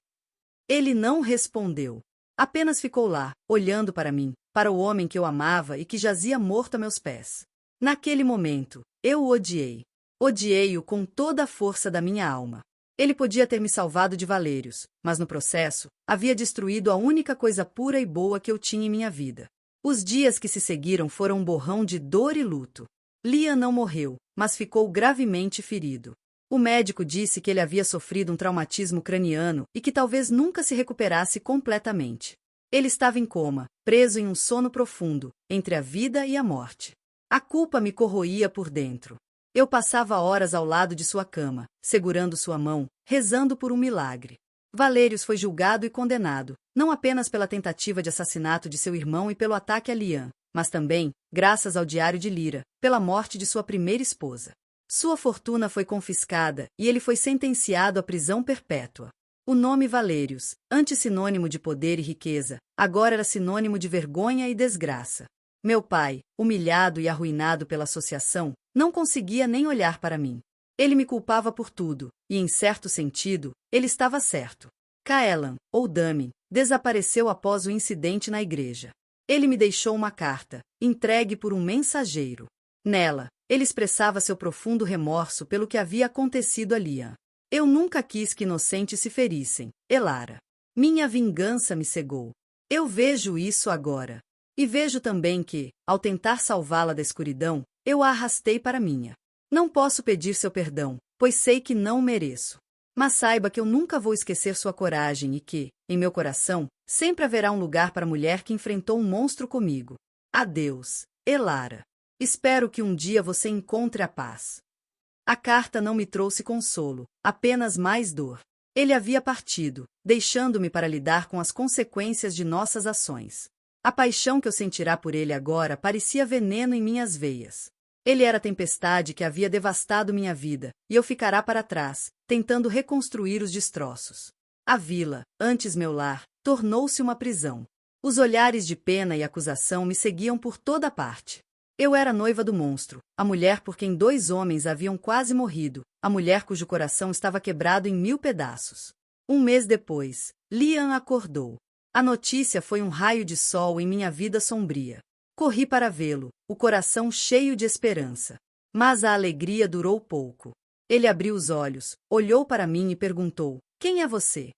Ele não respondeu. Apenas ficou lá, olhando para mim, para o homem que eu amava e que jazia morto a meus pés. Naquele momento, eu o odiei. Odiei-o com toda a força da minha alma. Ele podia ter me salvado de Valérios, mas no processo, havia destruído a única coisa pura e boa que eu tinha em minha vida. Os dias que se seguiram foram um borrão de dor e luto. Liam não morreu, mas ficou gravemente ferido. O médico disse que ele havia sofrido um traumatismo craniano e que talvez nunca se recuperasse completamente. Ele estava em coma, preso em um sono profundo, entre a vida e a morte. A culpa me corroía por dentro. Eu passava horas ao lado de sua cama, segurando sua mão, rezando por um milagre. Valérios foi julgado e condenado, não apenas pela tentativa de assassinato de seu irmão e pelo ataque a Liam, mas também, graças ao Diário de Lyra, pela morte de sua primeira esposa. Sua fortuna foi confiscada e ele foi sentenciado à prisão perpétua. O nome Valérios, antes sinônimo de poder e riqueza, agora era sinônimo de vergonha e desgraça. Meu pai, humilhado e arruinado pela associação, não conseguia nem olhar para mim. Ele me culpava por tudo, e em certo sentido, ele estava certo. Caelan, ou Damien, desapareceu após o incidente na igreja. Ele me deixou uma carta, entregue por um mensageiro. Nela, ele expressava seu profundo remorso pelo que havia acontecido a Liam. Eu nunca quis que inocentes se ferissem, Elara. Minha vingança me cegou. Eu vejo isso agora. E vejo também que, ao tentar salvá-la da escuridão, eu a arrastei para minha. Não posso pedir seu perdão, pois sei que não o mereço. Mas saiba que eu nunca vou esquecer sua coragem e que, em meu coração, sempre haverá um lugar para a mulher que enfrentou um monstro comigo. Adeus, Elara. Espero que um dia você encontre a paz. A carta não me trouxe consolo, apenas mais dor. Ele havia partido, deixando-me para lidar com as consequências de nossas ações. A paixão que eu sentirá por ele agora parecia veneno em minhas veias. Ele era a tempestade que havia devastado minha vida, e eu ficará para trás, tentando reconstruir os destroços. A vila, antes meu lar, tornou-se uma prisão. Os olhares de pena e acusação me seguiam por toda parte. Eu era noiva do monstro, a mulher por quem 2 homens haviam quase morrido, a mulher cujo coração estava quebrado em 1000 pedaços. Um mês depois, Liam acordou. A notícia foi um raio de sol em minha vida sombria. Corri para vê-lo, o coração cheio de esperança. Mas a alegria durou pouco. Ele abriu os olhos, olhou para mim e perguntou: "Quem é você?"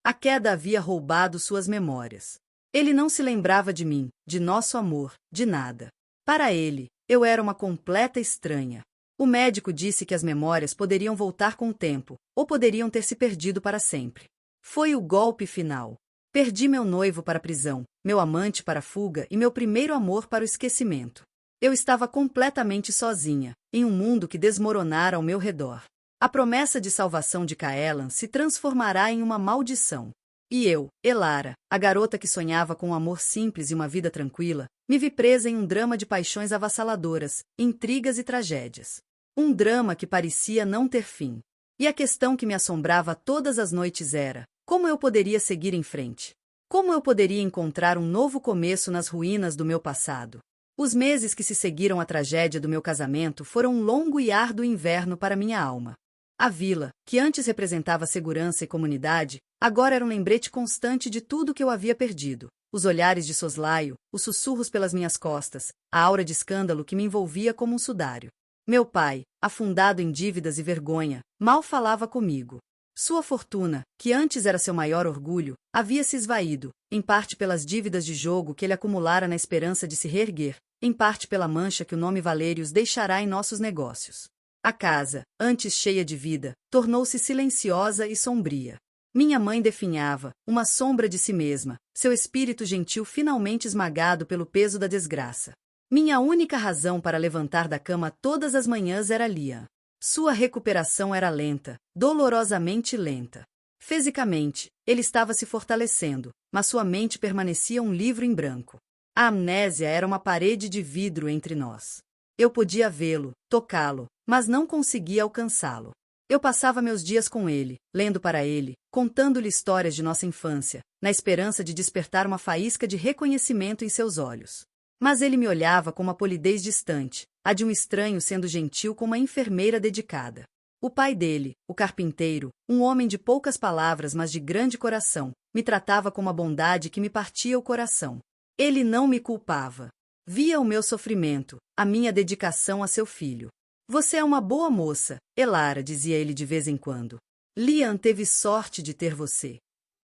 A queda havia roubado suas memórias. Ele não se lembrava de mim, de nosso amor, de nada. Para ele, eu era uma completa estranha. O médico disse que as memórias poderiam voltar com o tempo, ou poderiam ter se perdido para sempre. Foi o golpe final. Perdi meu noivo para a prisão, meu amante para a fuga e meu primeiro amor para o esquecimento. Eu estava completamente sozinha, em um mundo que desmoronara ao meu redor. A promessa de salvação de Caelan se transformará em uma maldição. E eu, Elara, a garota que sonhava com um amor simples e uma vida tranquila, me vi presa em um drama de paixões avassaladoras, intrigas e tragédias. Um drama que parecia não ter fim. E a questão que me assombrava todas as noites era: como eu poderia seguir em frente? Como eu poderia encontrar um novo começo nas ruínas do meu passado? Os meses que se seguiram à tragédia do meu casamento foram um longo e árduo inverno para minha alma. A vila, que antes representava segurança e comunidade, agora era um lembrete constante de tudo que eu havia perdido. Os olhares de soslaio, os sussurros pelas minhas costas, a aura de escândalo que me envolvia como um sudário. Meu pai, afundado em dívidas e vergonha, mal falava comigo. Sua fortuna, que antes era seu maior orgulho, havia se esvaído, em parte pelas dívidas de jogo que ele acumulara na esperança de se reerguer, em parte pela mancha que o nome Valérios deixará em nossos negócios. A casa, antes cheia de vida, tornou-se silenciosa e sombria. Minha mãe definhava, uma sombra de si mesma, seu espírito gentil finalmente esmagado pelo peso da desgraça. Minha única razão para levantar da cama todas as manhãs era Liam. Sua recuperação era lenta, dolorosamente lenta. Fisicamente, ele estava se fortalecendo, mas sua mente permanecia um livro em branco. A amnésia era uma parede de vidro entre nós. Eu podia vê-lo, tocá-lo, mas não conseguia alcançá-lo. Eu passava meus dias com ele, lendo para ele, contando-lhe histórias de nossa infância, na esperança de despertar uma faísca de reconhecimento em seus olhos. Mas ele me olhava com uma polidez distante, a de um estranho sendo gentil com uma enfermeira dedicada. O pai dele, o carpinteiro, um homem de poucas palavras mas de grande coração, me tratava com uma bondade que me partia o coração. Ele não me culpava. Via o meu sofrimento, a minha dedicação a seu filho. Você é uma boa moça, Elara, dizia ele de vez em quando. Liam teve sorte de ter você.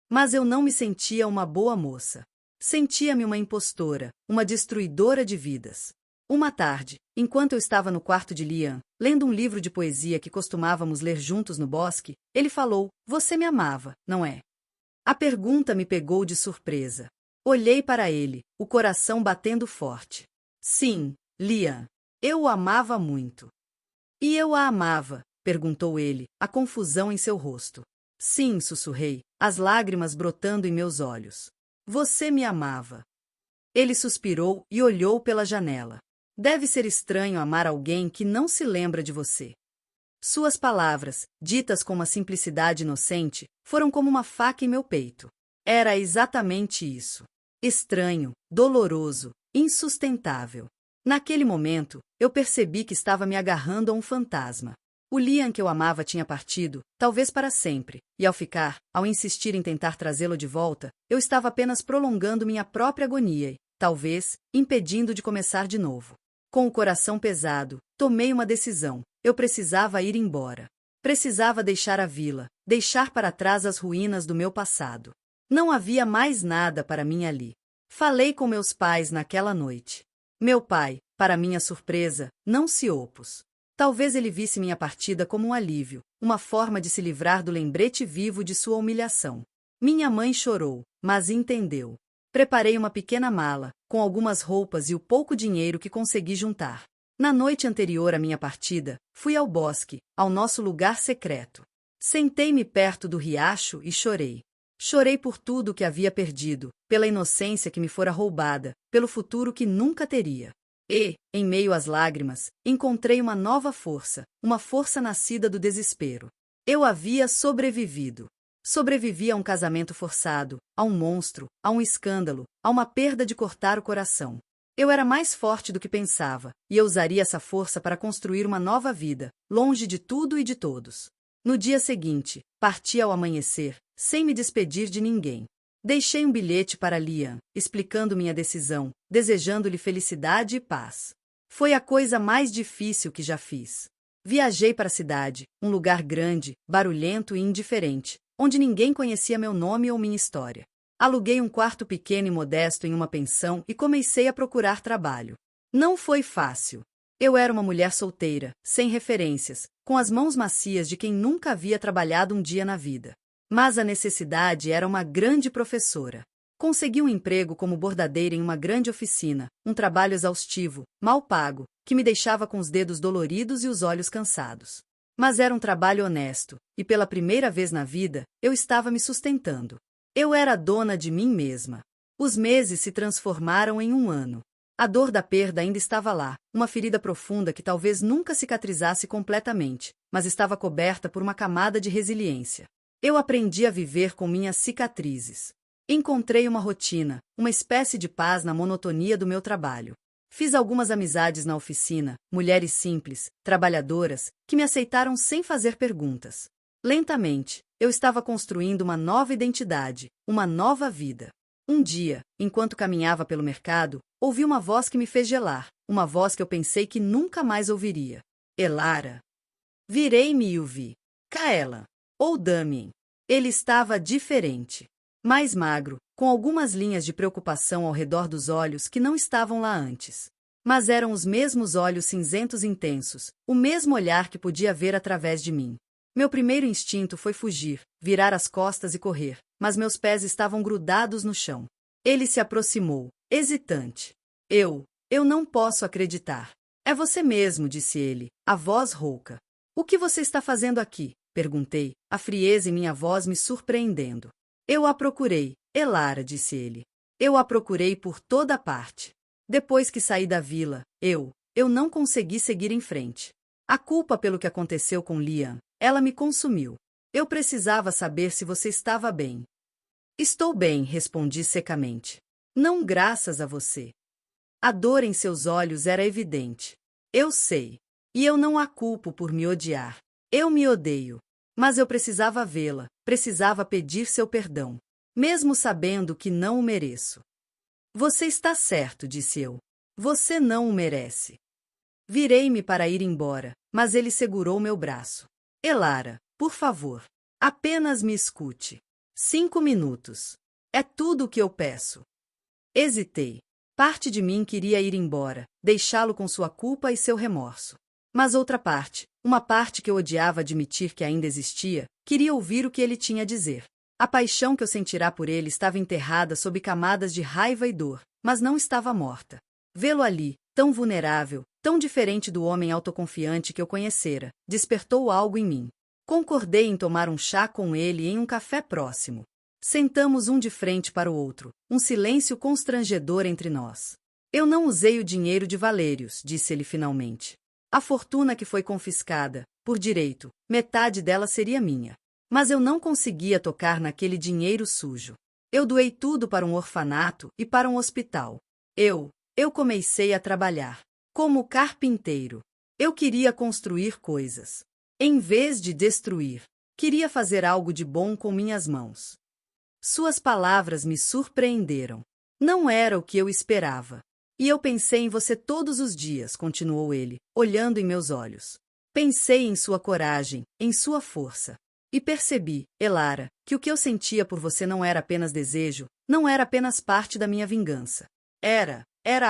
Mas eu não me sentia uma boa moça. Sentia-me uma impostora, uma destruidora de vidas. Uma tarde, enquanto eu estava no quarto de Liam, lendo um livro de poesia que costumávamos ler juntos no bosque, ele falou: "Você me amava, não é?" A pergunta me pegou de surpresa. Olhei para ele, o coração batendo forte. Sim, Liam. Eu o amava muito. E eu a amava? Perguntou ele, a confusão em seu rosto. Sim, sussurrei, as lágrimas brotando em meus olhos. Você me amava. Ele suspirou e olhou pela janela. Deve ser estranho amar alguém que não se lembra de você. Suas palavras, ditas com uma simplicidade inocente, foram como uma faca em meu peito. Era exatamente isso. Estranho, doloroso, insustentável. Naquele momento, eu percebi que estava me agarrando a um fantasma. O Liam que eu amava tinha partido, talvez para sempre, e ao ficar, ao insistir em tentar trazê-lo de volta, eu estava apenas prolongando minha própria agonia e, talvez, impedindo de começar de novo. Com o coração pesado, tomei uma decisão. Eu precisava ir embora. Precisava deixar a vila, deixar para trás as ruínas do meu passado. Não havia mais nada para mim ali. Falei com meus pais naquela noite. Meu pai, para minha surpresa, não se opôs. Talvez ele visse minha partida como um alívio, uma forma de se livrar do lembrete vivo de sua humilhação. Minha mãe chorou, mas entendeu. Preparei uma pequena mala, com algumas roupas e o pouco dinheiro que consegui juntar. Na noite anterior à minha partida, fui ao bosque, ao nosso lugar secreto. Sentei-me perto do riacho e chorei. Chorei por tudo o que havia perdido, pela inocência que me fora roubada, pelo futuro que nunca teria. E, em meio às lágrimas, encontrei uma nova força, uma força nascida do desespero. Eu havia sobrevivido. Sobrevivi a um casamento forçado, a um monstro, a um escândalo, a uma perda de cortar o coração. Eu era mais forte do que pensava, e eu usaria essa força para construir uma nova vida, longe de tudo e de todos. No dia seguinte, parti ao amanhecer, sem me despedir de ninguém. Deixei um bilhete para Liam, explicando minha decisão, desejando-lhe felicidade e paz. Foi a coisa mais difícil que já fiz. Viajei para a cidade, um lugar grande, barulhento e indiferente, onde ninguém conhecia meu nome ou minha história. Aluguei um quarto pequeno e modesto em uma pensão e comecei a procurar trabalho. Não foi fácil. Eu era uma mulher solteira, sem referências, com as mãos macias de quem nunca havia trabalhado um dia na vida. Mas a necessidade era uma grande professora. Consegui um emprego como bordadeira em uma grande oficina, um trabalho exaustivo, mal pago, que me deixava com os dedos doloridos e os olhos cansados. Mas era um trabalho honesto, e pela primeira vez na vida, eu estava me sustentando. Eu era dona de mim mesma. Os meses se transformaram em um ano. A dor da perda ainda estava lá, uma ferida profunda que talvez nunca cicatrizasse completamente, mas estava coberta por uma camada de resiliência. Eu aprendi a viver com minhas cicatrizes. Encontrei uma rotina, uma espécie de paz na monotonia do meu trabalho. Fiz algumas amizades na oficina, mulheres simples, trabalhadoras, que me aceitaram sem fazer perguntas. Lentamente, eu estava construindo uma nova identidade, uma nova vida. Um dia, enquanto caminhava pelo mercado, ouvi uma voz que me fez gelar, uma voz que eu pensei que nunca mais ouviria. Elara. Virei-me e o vi. Kaela. ou Damien. Ele estava diferente. Mais magro, com algumas linhas de preocupação ao redor dos olhos que não estavam lá antes. Mas eram os mesmos olhos cinzentos intensos, o mesmo olhar que podia ver através de mim. Meu primeiro instinto foi fugir, virar as costas e correr, mas meus pés estavam grudados no chão. Ele se aproximou, hesitante. Eu não posso acreditar. É você mesmo, disse ele, a voz rouca. O que você está fazendo aqui? Perguntei, a frieza em minha voz me surpreendendo. Eu a procurei, Elara, disse ele. Eu a procurei por toda parte. Depois que saí da vila, eu não consegui seguir em frente. A culpa pelo que aconteceu com Liam, ela me consumiu. Eu precisava saber se você estava bem. Estou bem, respondi secamente. Não graças a você. A dor em seus olhos era evidente. Eu sei. E eu não a culpo por me odiar. Eu me odeio. Mas eu precisava vê-la, precisava pedir seu perdão. Mesmo sabendo que não o mereço. Você está certo, disse eu. Você não o merece. Virei-me para ir embora, mas ele segurou meu braço. Elara, por favor. Apenas me escute. 5 minutos. É tudo o que eu peço. Hesitei. Parte de mim queria ir embora, deixá-lo com sua culpa e seu remorso. Mas outra parte, uma parte que eu odiava admitir que ainda existia, queria ouvir o que ele tinha a dizer. A paixão que eu sentirá por ele estava enterrada sob camadas de raiva e dor, mas não estava morta. Vê-lo ali, tão vulnerável, tão diferente do homem autoconfiante que eu conhecera, despertou algo em mim. Concordei em tomar um chá com ele em um café próximo. Sentamos um de frente para o outro, um silêncio constrangedor entre nós. Eu não usei o dinheiro de Valérios, disse ele finalmente. A fortuna que foi confiscada, por direito, metade dela seria minha. Mas eu não conseguia tocar naquele dinheiro sujo. Eu doei tudo para um orfanato e para um hospital. Eu comecei a trabalhar. Como carpinteiro. Eu queria construir coisas. Em vez de destruir. Queria fazer algo de bom com minhas mãos. Suas palavras me surpreenderam. Não era o que eu esperava. E eu pensei em você todos os dias, continuou ele, olhando em meus olhos. Pensei em sua coragem, em sua força. E percebi, Elara, que o que eu sentia por você não era apenas desejo, não era apenas parte da minha vingança. Era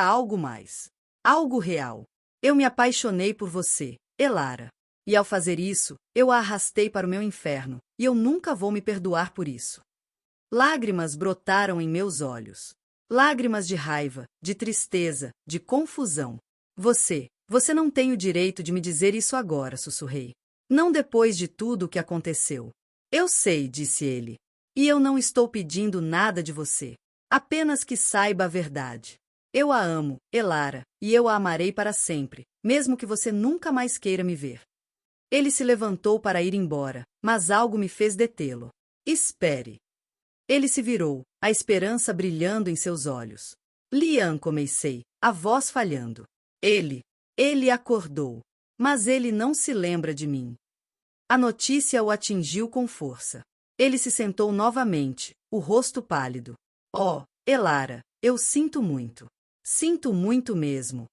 algo mais. Algo real. Eu me apaixonei por você, Elara. E ao fazer isso, eu a arrastei para o meu inferno, e eu nunca vou me perdoar por isso. Lágrimas brotaram em meus olhos. Lágrimas de raiva, de tristeza, de confusão. Você não tem o direito de me dizer isso agora, sussurrei. Não depois de tudo o que aconteceu. Eu sei, disse ele. E eu não estou pedindo nada de você. Apenas que saiba a verdade. Eu a amo, Elara, e eu a amarei para sempre, mesmo que você nunca mais queira me ver. Ele se levantou para ir embora, mas algo me fez detê-lo. Espere. Ele se virou, a esperança brilhando em seus olhos. Liam, comecei, a voz falhando. Ele acordou. Mas ele não se lembra de mim. A notícia o atingiu com força. Ele se sentou novamente, o rosto pálido. Oh, Elara, eu sinto muito. Sinto muito mesmo.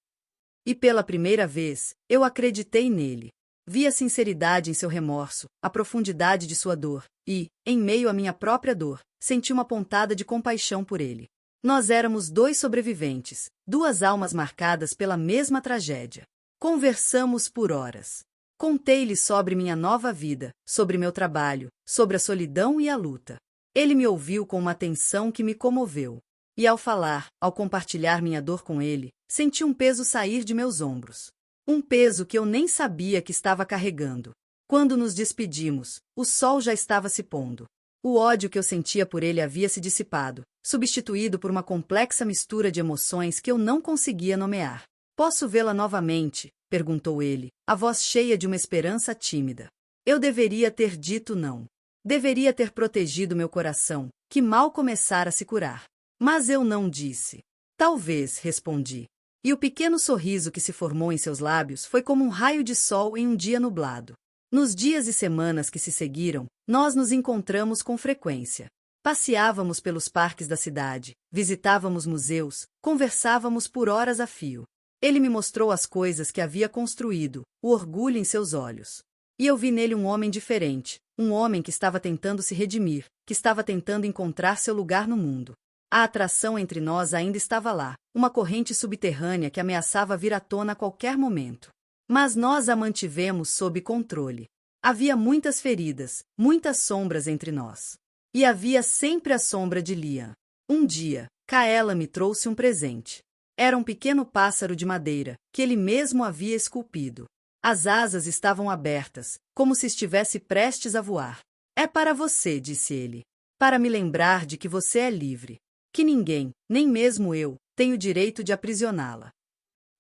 E pela primeira vez, eu acreditei nele. Vi a sinceridade em seu remorso, a profundidade de sua dor, e, em meio à minha própria dor, senti uma pontada de compaixão por ele. Nós éramos 2 sobreviventes, 2 almas marcadas pela mesma tragédia. Conversamos por horas. Contei-lhe sobre minha nova vida, sobre meu trabalho, sobre a solidão e a luta. Ele me ouviu com uma atenção que me comoveu. E ao falar, ao compartilhar minha dor com ele, senti um peso sair de meus ombros. Um peso que eu nem sabia que estava carregando. Quando nos despedimos, o sol já estava se pondo. O ódio que eu sentia por ele havia se dissipado, substituído por uma complexa mistura de emoções que eu não conseguia nomear. Posso vê-la novamente? Perguntou ele, a voz cheia de uma esperança tímida. Eu deveria ter dito não. Deveria ter protegido meu coração, que mal começara a se curar. Mas eu não disse. Talvez, respondi. E o pequeno sorriso que se formou em seus lábios foi como um raio de sol em um dia nublado. Nos dias e semanas que se seguiram, nós nos encontramos com frequência. Passeávamos pelos parques da cidade, visitávamos museus, conversávamos por horas a fio. Ele me mostrou as coisas que havia construído, o orgulho em seus olhos. E eu vi nele um homem diferente, um homem que estava tentando se redimir, que estava tentando encontrar seu lugar no mundo. A atração entre nós ainda estava lá, uma corrente subterrânea que ameaçava vir à tona a qualquer momento. Mas nós a mantivemos sob controle. Havia muitas feridas, muitas sombras entre nós. E havia sempre a sombra de Liam. Um dia, Kaela me trouxe um presente. Era um pequeno pássaro de madeira, que ele mesmo havia esculpido. As asas estavam abertas, como se estivesse prestes a voar. É para você, disse ele. Para me lembrar de que você é livre. Que ninguém, nem mesmo eu, tem o direito de aprisioná-la.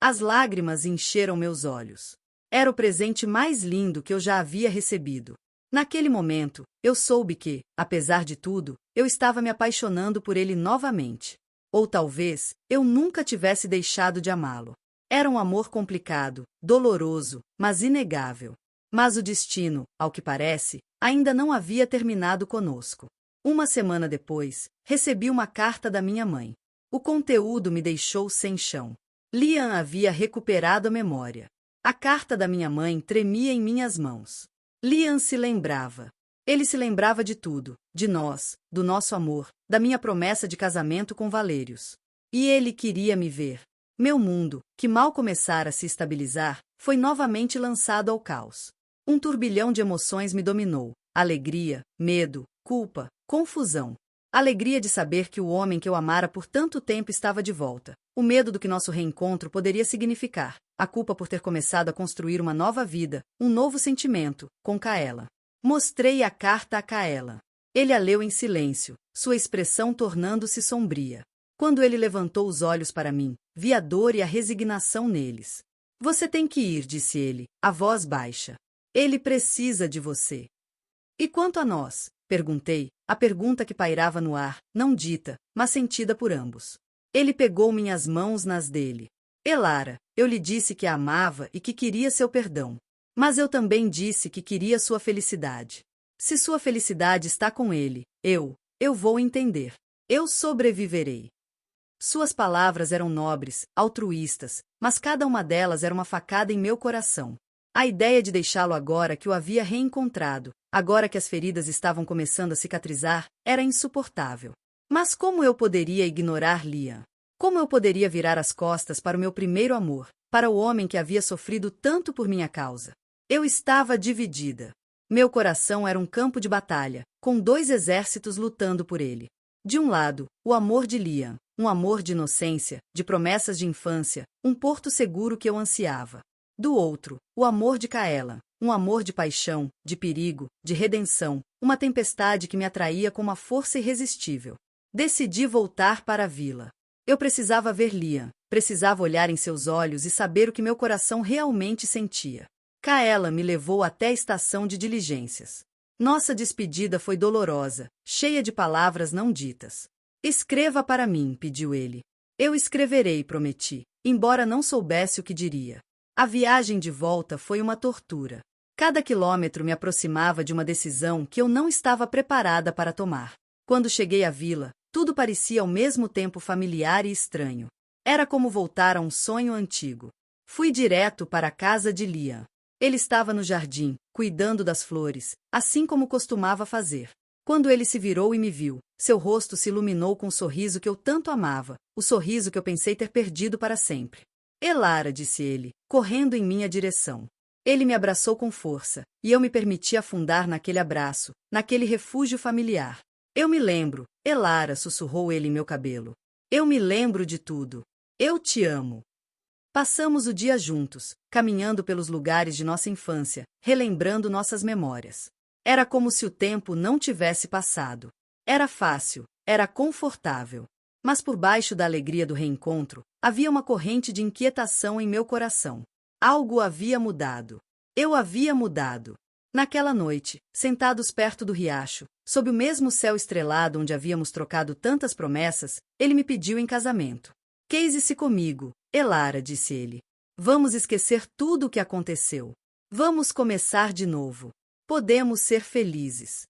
As lágrimas encheram meus olhos. Era o presente mais lindo que eu já havia recebido. Naquele momento, eu soube que, apesar de tudo, eu estava me apaixonando por ele novamente. Ou talvez, eu nunca tivesse deixado de amá-lo. Era um amor complicado, doloroso, mas inegável. Mas o destino, ao que parece, ainda não havia terminado conosco. Uma semana depois, recebi uma carta da minha mãe. O conteúdo me deixou sem chão. Liam havia recuperado a memória. A carta da minha mãe tremia em minhas mãos. Liam se lembrava. Ele se lembrava de tudo, de nós, do nosso amor, da minha promessa de casamento com Valérios. E ele queria me ver. Meu mundo, que mal começara a se estabilizar, foi novamente lançado ao caos. Um turbilhão de emoções me dominou. Alegria, medo, culpa, confusão. Alegria de saber que o homem que eu amara por tanto tempo estava de volta. O medo do que nosso reencontro poderia significar. A culpa por ter começado a construir uma nova vida, um novo sentimento, com Kaela. Mostrei a carta a Kaela. Ele a leu em silêncio, sua expressão tornando-se sombria. Quando ele levantou os olhos para mim, vi a dor e a resignação neles. Você tem que ir, disse ele, a voz baixa. Ele precisa de você. E quanto a nós? Perguntei, a pergunta que pairava no ar, não dita, mas sentida por ambos. Ele pegou minhas mãos nas dele. Elara, eu lhe disse que a amava e que queria seu perdão. Mas eu também disse que queria sua felicidade. Se sua felicidade está com ele, eu vou entender. Eu sobreviverei. Suas palavras eram nobres, altruístas, mas cada uma delas era uma facada em meu coração. A ideia de deixá-lo agora que o havia reencontrado, agora que as feridas estavam começando a cicatrizar, era insuportável. Mas como eu poderia ignorar Liam? Como eu poderia virar as costas para o meu primeiro amor, para o homem que havia sofrido tanto por minha causa? Eu estava dividida. Meu coração era um campo de batalha, com dois exércitos lutando por ele. De um lado, o amor de Liam, um amor de inocência, de promessas de infância, um porto seguro que eu ansiava. Do outro, o amor de Kaela, um amor de paixão, de perigo, de redenção, uma tempestade que me atraía com uma força irresistível. Decidi voltar para a vila. Eu precisava ver Liam, precisava olhar em seus olhos e saber o que meu coração realmente sentia. Kaela me levou até a estação de diligências. Nossa despedida foi dolorosa, cheia de palavras não ditas. Escreva para mim, pediu ele. Eu escreverei, prometi, embora não soubesse o que diria. A viagem de volta foi uma tortura. Cada quilômetro me aproximava de uma decisão que eu não estava preparada para tomar. Quando cheguei à vila, tudo parecia ao mesmo tempo familiar e estranho. Era como voltar a um sonho antigo. Fui direto para a casa de Liam. Ele estava no jardim, cuidando das flores, assim como costumava fazer. Quando ele se virou e me viu, seu rosto se iluminou com o sorriso que eu tanto amava, o sorriso que eu pensei ter perdido para sempre. Elara, disse ele, correndo em minha direção. Ele me abraçou com força, e eu me permiti afundar naquele abraço, naquele refúgio familiar. Eu me lembro, Elara, sussurrou ele em meu cabelo. Eu me lembro de tudo. Eu te amo. Passamos o dia juntos, caminhando pelos lugares de nossa infância, relembrando nossas memórias. Era como se o tempo não tivesse passado. Era fácil, era confortável. Mas por baixo da alegria do reencontro, havia uma corrente de inquietação em meu coração. Algo havia mudado. Eu havia mudado. Naquela noite, sentados perto do riacho, sob o mesmo céu estrelado onde havíamos trocado tantas promessas, ele me pediu em casamento. Case-se comigo, Elara, disse ele. Vamos esquecer tudo o que aconteceu. Vamos começar de novo. Podemos ser felizes.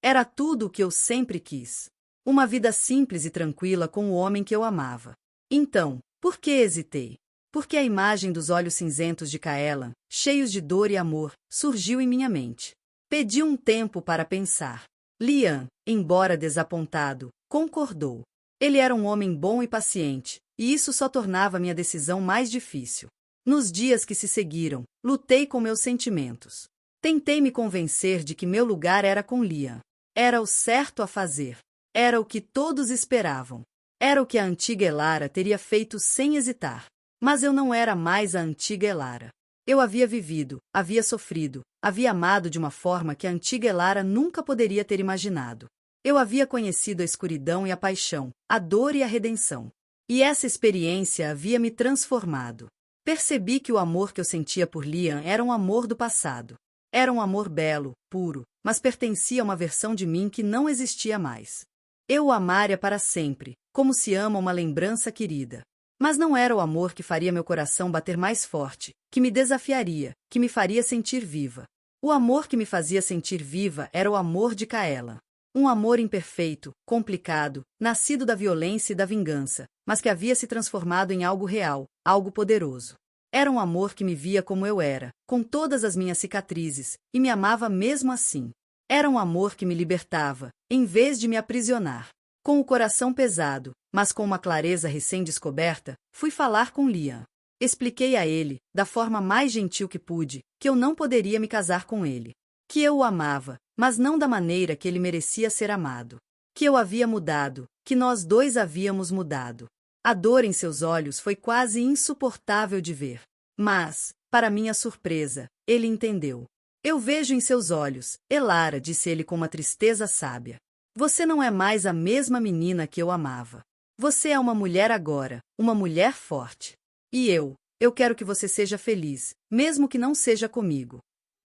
Era tudo o que eu sempre quis. Uma vida simples e tranquila com o homem que eu amava. Então, por que hesitei? Porque a imagem dos olhos cinzentos de Kaela, cheios de dor e amor, surgiu em minha mente. Pedi um tempo para pensar. Liam, embora desapontado, concordou. Ele era um homem bom e paciente, e isso só tornava minha decisão mais difícil. Nos dias que se seguiram, lutei com meus sentimentos. Tentei me convencer de que meu lugar era com Liam. Era o certo a fazer. Era o que todos esperavam. Era o que a antiga Elara teria feito sem hesitar. Mas eu não era mais a antiga Elara. Eu havia vivido, havia sofrido, havia amado de uma forma que a antiga Elara nunca poderia ter imaginado. Eu havia conhecido a escuridão e a paixão, a dor e a redenção. E essa experiência havia me transformado. Percebi que o amor que eu sentia por Liam era um amor do passado. Era um amor belo, puro, mas pertencia a uma versão de mim que não existia mais. Eu o amaria para sempre, como se ama uma lembrança querida. Mas não era o amor que faria meu coração bater mais forte, que me desafiaria, que me faria sentir viva. O amor que me fazia sentir viva era o amor de Kaelan. Um amor imperfeito, complicado, nascido da violência e da vingança, mas que havia se transformado em algo real, algo poderoso. Era um amor que me via como eu era, com todas as minhas cicatrizes, e me amava mesmo assim. Era um amor que me libertava, em vez de me aprisionar. Com o coração pesado, mas com uma clareza recém-descoberta, fui falar com Liam. Expliquei a ele, da forma mais gentil que pude, que eu não poderia me casar com ele. Que eu o amava, mas não da maneira que ele merecia ser amado. Que eu havia mudado, que nós dois havíamos mudado. A dor em seus olhos foi quase insuportável de ver. Mas, para minha surpresa, ele entendeu. Eu vejo em seus olhos, Elara, disse ele com uma tristeza sábia. Você não é mais a mesma menina que eu amava. Você é uma mulher agora, uma mulher forte. E eu quero que você seja feliz, mesmo que não seja comigo.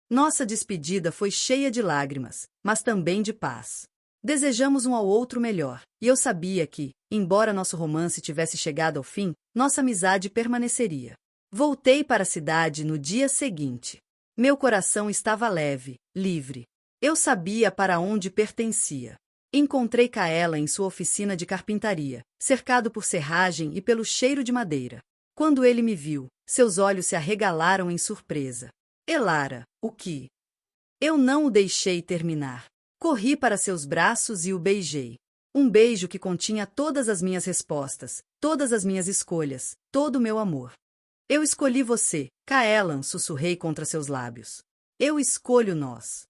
Nossa despedida foi cheia de lágrimas, mas também de paz. Desejamos um ao outro melhor, e eu sabia que, embora nosso romance tivesse chegado ao fim, nossa amizade permaneceria. Voltei para a cidade no dia seguinte. Meu coração estava leve, livre. Eu sabia para onde pertencia. Encontrei Kaelan em sua oficina de carpintaria, cercado por serragem e pelo cheiro de madeira. Quando ele me viu, seus olhos se arregalaram em surpresa. Elara, o que? Eu não o deixei terminar. Corri para seus braços e o beijei. Um beijo que continha todas as minhas respostas, todas as minhas escolhas, todo o meu amor. Eu escolhi você, Kaelan, sussurrei contra seus lábios. Eu escolho nós.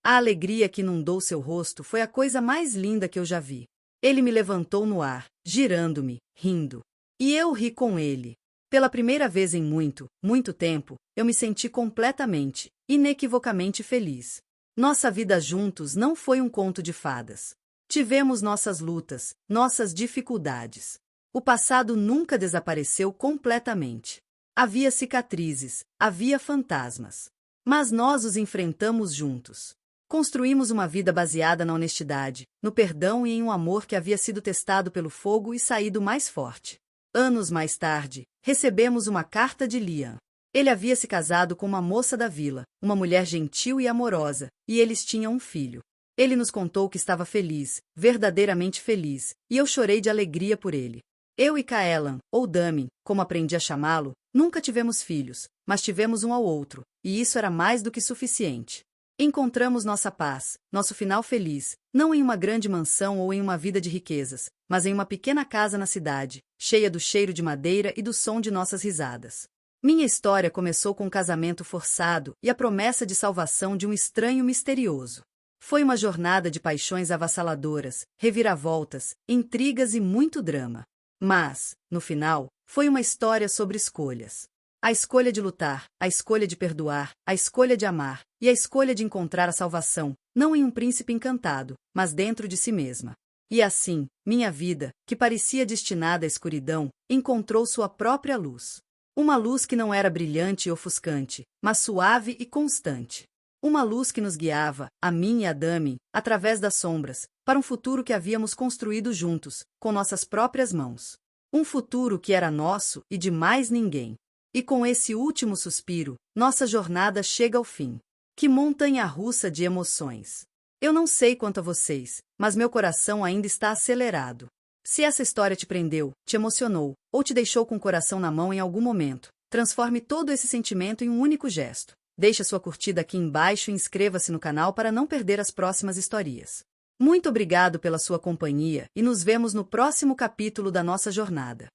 A alegria que inundou seu rosto foi a coisa mais linda que eu já vi. Ele me levantou no ar, girando-me, rindo. E eu ri com ele. Pela primeira vez em muito, muito tempo, eu me senti completamente, inequivocamente feliz. Nossa vida juntos não foi um conto de fadas. Tivemos nossas lutas, nossas dificuldades. O passado nunca desapareceu completamente. Havia cicatrizes, havia fantasmas. Mas nós os enfrentamos juntos. Construímos uma vida baseada na honestidade, no perdão e em um amor que havia sido testado pelo fogo e saído mais forte. Anos mais tarde, recebemos uma carta de Liam. Ele havia se casado com uma moça da vila, uma mulher gentil e amorosa, e eles tinham um filho. Ele nos contou que estava feliz, verdadeiramente feliz, e eu chorei de alegria por ele. Eu e Kaelan, ou Damin, como aprendi a chamá-lo, nunca tivemos filhos, mas tivemos um ao outro, e isso era mais do que suficiente. Encontramos nossa paz, nosso final feliz, não em uma grande mansão ou em uma vida de riquezas, mas em uma pequena casa na cidade, cheia do cheiro de madeira e do som de nossas risadas. Minha história começou com um casamento forçado e a promessa de salvação de um estranho misterioso. Foi uma jornada de paixões avassaladoras, reviravoltas, intrigas e muito drama. Mas, no final, foi uma história sobre escolhas. A escolha de lutar, a escolha de perdoar, a escolha de amar, e a escolha de encontrar a salvação, não em um príncipe encantado, mas dentro de si mesma. E assim, minha vida, que parecia destinada à escuridão, encontrou sua própria luz. Uma luz que não era brilhante e ofuscante, mas suave e constante. Uma luz que nos guiava, a mim e a Damin, através das sombras, para um futuro que havíamos construído juntos, com nossas próprias mãos. Um futuro que era nosso e de mais ninguém. E com esse último suspiro, nossa jornada chega ao fim. Que montanha-russa de emoções! Eu não sei quanto a vocês, mas meu coração ainda está acelerado. Se essa história te prendeu, te emocionou, ou te deixou com o coração na mão em algum momento, transforme todo esse sentimento em um único gesto. Deixe sua curtida aqui embaixo e inscreva-se no canal para não perder as próximas histórias. Muito obrigado pela sua companhia e nos vemos no próximo capítulo da nossa jornada.